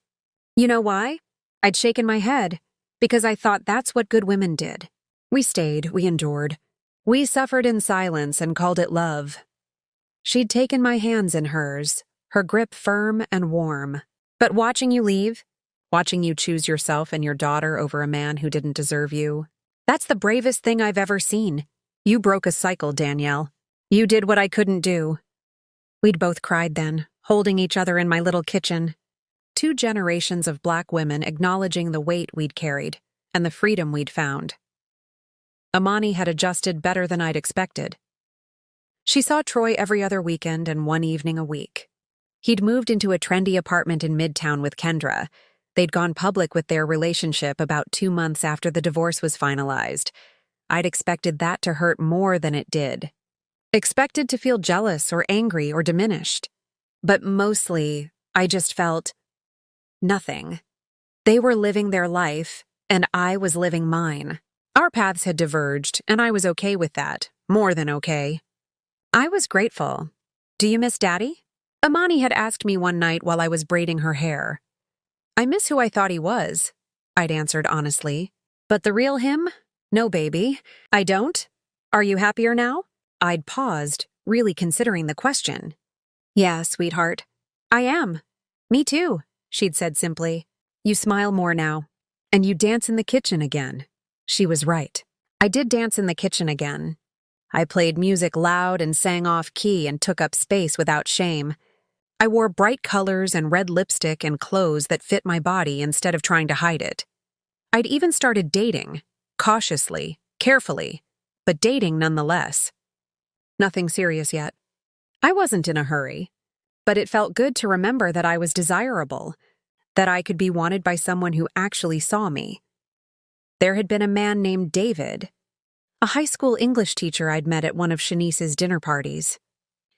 You know why?" I'd shaken my head, because I thought that's what good women did. We stayed, we endured. We suffered in silence and called it love. She'd taken my hands in hers, her grip firm and warm. "But watching you leave, watching you choose yourself and your daughter over a man who didn't deserve you, that's the bravest thing I've ever seen. You broke a cycle, Danielle. You did what I couldn't do." We'd both cried then, holding each other in my little kitchen. 2 generations of Black women acknowledging the weight we'd carried and the freedom we'd found. Amani had adjusted better than I'd expected. She saw Troy every other weekend and one evening a week. He'd moved into a trendy apartment in Midtown with Kendra. They'd gone public with their relationship about 2 months after the divorce was finalized. I'd expected that to hurt more than it did. Expected to feel jealous or angry or diminished. But mostly, I just felt nothing. They were living their life, and I was living mine. Our paths had diverged, and I was okay with that, more than okay. I was grateful. "Do you miss Daddy?" Amani had asked me one night while I was braiding her hair. "I miss who I thought he was," I'd answered honestly. "But the real him? No, baby. I don't. Are you happier now?" I'd paused, really considering the question. "Yeah, sweetheart. I am. Me too," she'd said simply. "You smile more now. And you dance in the kitchen again." She was right. I did dance in the kitchen again. I played music loud and sang off-key and took up space without shame. I wore bright colors and red lipstick and clothes that fit my body instead of trying to hide it. I'd even started dating, cautiously, carefully, but dating nonetheless. Nothing serious yet. I wasn't in a hurry, but it felt good to remember that I was desirable, that I could be wanted by someone who actually saw me. There had been a man named David, a high school English teacher I'd met at one of Shanice's dinner parties.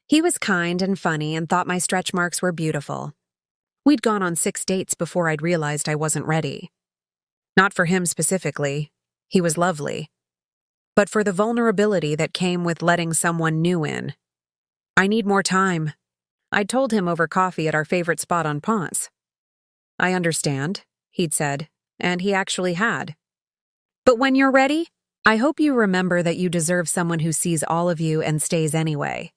He was kind and funny and thought my stretch marks were beautiful. We'd gone on 6 dates before I'd realized I wasn't ready. Not for him specifically. He was lovely. But for the vulnerability that came with letting someone new in. "I need more time," I'd told him over coffee at our favorite spot on Ponce. "I understand," he'd said, and he actually had. "But when you're ready, I hope you remember that you deserve someone who sees all of you and stays anyway."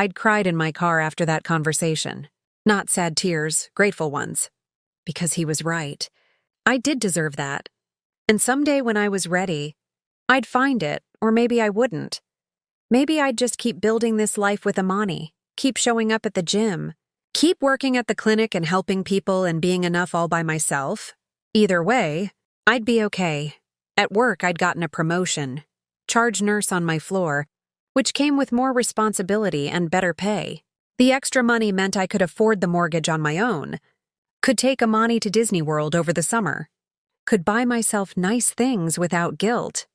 I'd cried in my car after that conversation. Not sad tears, grateful ones. Because he was right. I did deserve that. And someday when I was ready, I'd find it, or maybe I wouldn't. Maybe I'd just keep building this life with Amani, keep showing up at the gym, keep working at the clinic and helping people and being enough all by myself. Either way, I'd be okay. At work, I'd gotten a promotion, charge nurse on my floor, which came with more responsibility and better pay. The extra money meant I could afford the mortgage on my own, could take Amani to Disney World over the summer, could buy myself nice things without guilt.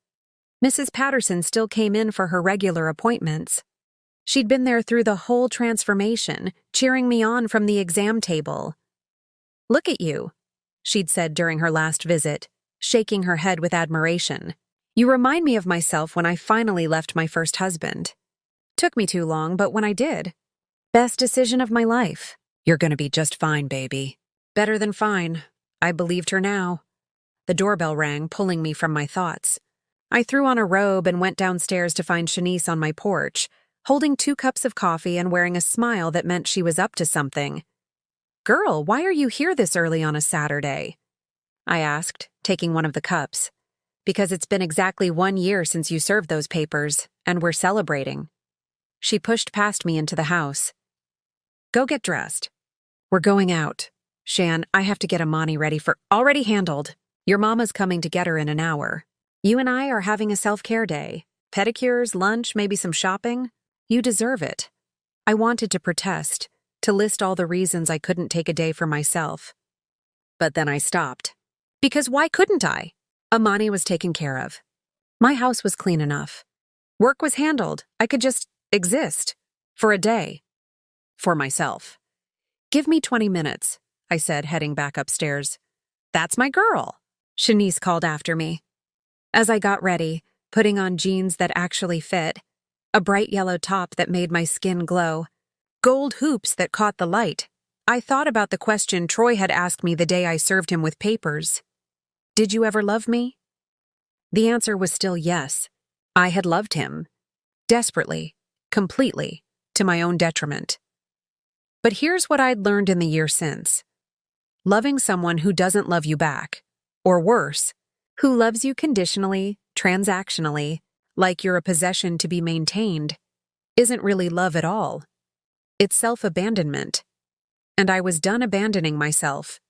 Mrs. Patterson still came in for her regular appointments. She'd been there through the whole transformation, cheering me on from the exam table. "Look at you," she'd said during her last visit, shaking her head with admiration. "You remind me of myself when I finally left my first husband. Took me too long, but when I did, best decision of my life." "You're gonna be just fine, baby." Better than fine. I believed her now. The doorbell rang, pulling me from my thoughts. I threw on a robe and went downstairs to find Shanice on my porch, holding 2 cups of coffee and wearing a smile that meant she was up to something. "Girl, why are you here this early on a Saturday?" I asked, taking one of the cups. "Because it's been exactly 1 year since you served those papers, and we're celebrating." She pushed past me into the house. "Go get dressed. We're going out. Shan, I have to get Amani ready for— Already handled. Your mama's coming to get her in an hour. You and I are having a self-care day. Pedicures, lunch, maybe some shopping. You deserve it." I wanted to protest, to list all the reasons I couldn't take a day for myself. But then I stopped. Because why couldn't I? Amani was taken care of. My house was clean enough. Work was handled. I could just exist. For a day. For myself. "Give me 20 minutes, I said, heading back upstairs. "That's my girl," Shanice called after me. As I got ready, putting on jeans that actually fit, a bright yellow top that made my skin glow, gold hoops that caught the light, I thought about the question Troy had asked me the day I served him with papers. Did you ever love me? The answer was still yes. I had loved him. Desperately. Completely. To my own detriment. But here's what I'd learned in the year since. Loving someone who doesn't love you back, or worse, who loves you conditionally, transactionally, like you're a possession to be maintained, isn't really love at all. It's self-abandonment. And I was done abandoning myself.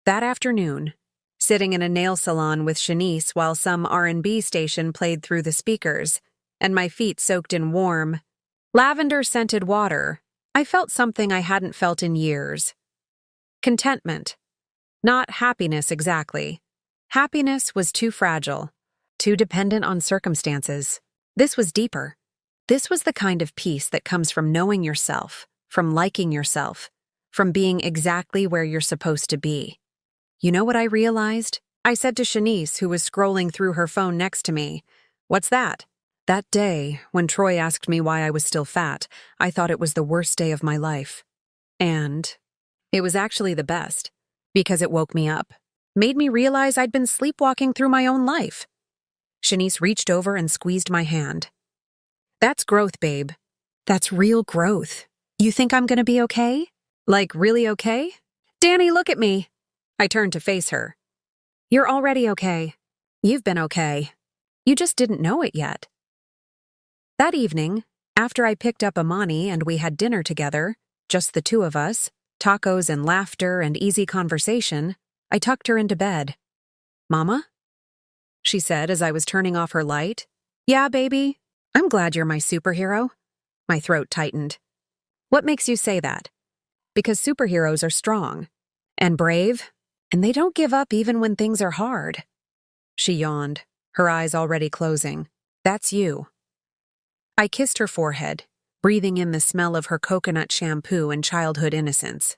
That afternoon, sitting in a nail salon with Shanice while some R&B station played through the speakers, and my feet soaked in warm, lavender-scented water, I felt something I hadn't felt in years. Contentment. Not happiness exactly. Happiness was too fragile, too dependent on circumstances. This was deeper. This was the kind of peace that comes from knowing yourself, from liking yourself, from being exactly where you're supposed to be. You know what I realized? I said to Shanice, who was scrolling through her phone next to me. "What's that?" That day, when Troy asked me why I was still fat, I thought it was the worst day of my life. And it was actually the best, because it woke me up, made me realize I'd been sleepwalking through my own life. Shanice reached over and squeezed my hand. "That's growth, babe. That's real growth. You think I'm gonna be okay? Like, really okay? Danny, look at me." I turned to face her. "You're already okay. You've been okay. You just didn't know it yet." That evening, after I picked up Amani and we had dinner together, just the 2 of us, tacos and laughter and easy conversation, I tucked her into bed. "Mama?" she said as I was turning off her light. "Yeah, baby. I'm glad you're my superhero." My throat tightened. "What makes you say that?" "Because superheroes are strong. And brave. And they don't give up even when things are hard." She yawned, her eyes already closing. "That's you." I kissed her forehead, breathing in the smell of her coconut shampoo and childhood innocence.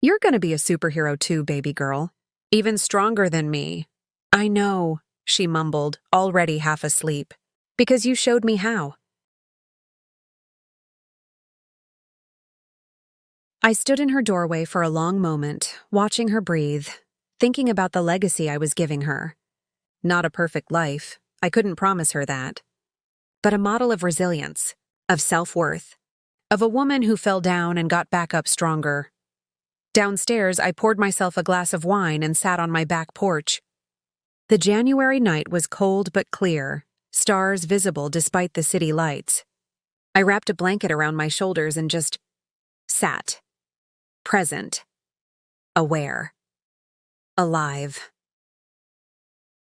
"You're gonna be a superhero too, baby girl. Even stronger than me." "I know," she mumbled, already half asleep. "Because you showed me how." I stood in her doorway for a long moment, watching her breathe, thinking about the legacy I was giving her. Not a perfect life, I couldn't promise her that. But a model of resilience, of self-worth, of a woman who fell down and got back up stronger. Downstairs, I poured myself a glass of wine and sat on my back porch. The January night was cold but clear, stars visible despite the city lights. I wrapped a blanket around my shoulders and just sat. Present. Aware. Alive.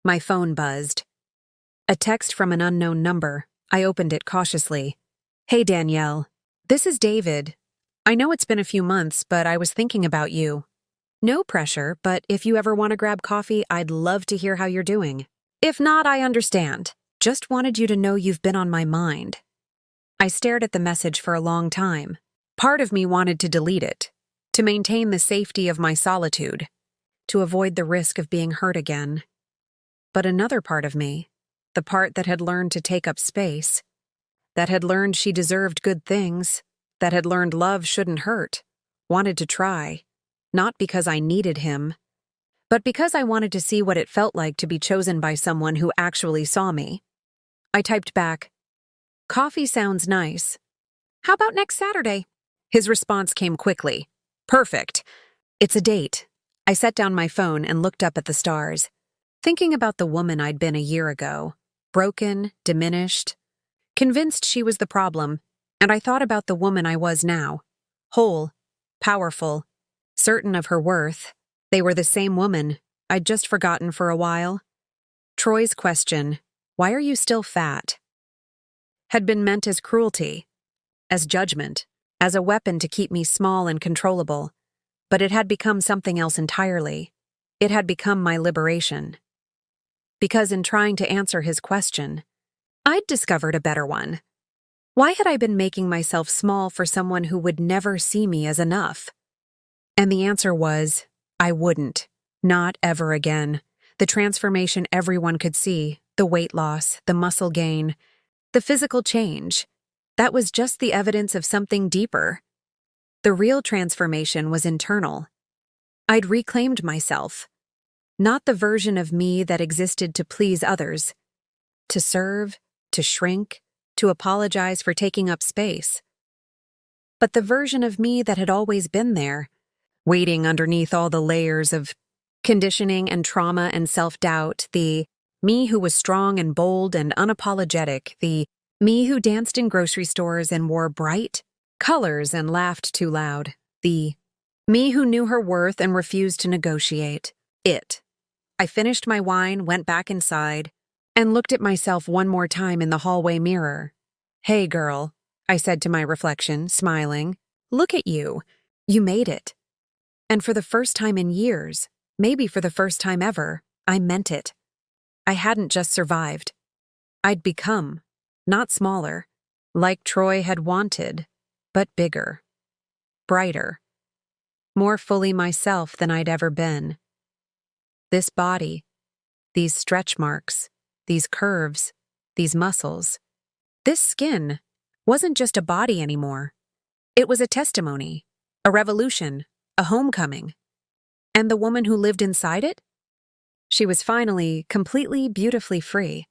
My phone buzzed. A text from an unknown number. I opened it cautiously. "Hey, Danielle. This is David. I know it's been a few months, but I was thinking about you. No pressure, but if you ever want to grab coffee, I'd love to hear how you're doing. If not, I understand. Just wanted you to know you've been on my mind." I stared at the message for a long time. Part of me wanted to delete it, to maintain the safety of my solitude, to avoid the risk of being hurt again. But another part of me, the part that had learned to take up space, that had learned she deserved good things, that had learned love shouldn't hurt, wanted to try, not because I needed him, but because I wanted to see what it felt like to be chosen by someone who actually saw me. I typed back, "Coffee sounds nice. How about next Saturday?" His response came quickly. "Perfect. It's a date." I set down my phone and looked up at the stars, thinking about the woman I'd been a year ago, broken, diminished, convinced she was the problem, and I thought about the woman I was now, whole, powerful, certain of her worth. They were the same woman I'd just forgotten for a while. Troy's question, "Why are you still fat?" had been meant as cruelty, as judgment, as a weapon to keep me small and controllable, but it had become something else entirely. It had become my liberation. Because in trying to answer his question, I'd discovered a better one. Why had I been making myself small for someone who would never see me as enough? And the answer was, I wouldn't. Not ever again. The transformation everyone could see, the weight loss, the muscle gain, the physical change, that was just the evidence of something deeper. The real transformation was internal. I'd reclaimed myself, not the version of me that existed to please others, to serve, to shrink, to apologize for taking up space, but the version of me that had always been there, waiting underneath all the layers of conditioning and trauma and self-doubt, the me who was strong and bold and unapologetic, the me who danced in grocery stores and wore bright colors and laughed too loud, the me who knew her worth and refused to negotiate. I finished my wine, went back inside, and looked at myself one more time in the hallway mirror. "Hey, girl," I said to my reflection, smiling. "Look at you. You made it." And for the first time in years, maybe for the first time ever, I meant it. I hadn't just survived. I'd become, not smaller, like Troy had wanted, but bigger, brighter, more fully myself than I'd ever been. This body, these stretch marks, these curves, these muscles, this skin wasn't just a body anymore. It was a testimony, a revolution, a homecoming. And the woman who lived inside it? She was finally, completely, beautifully free.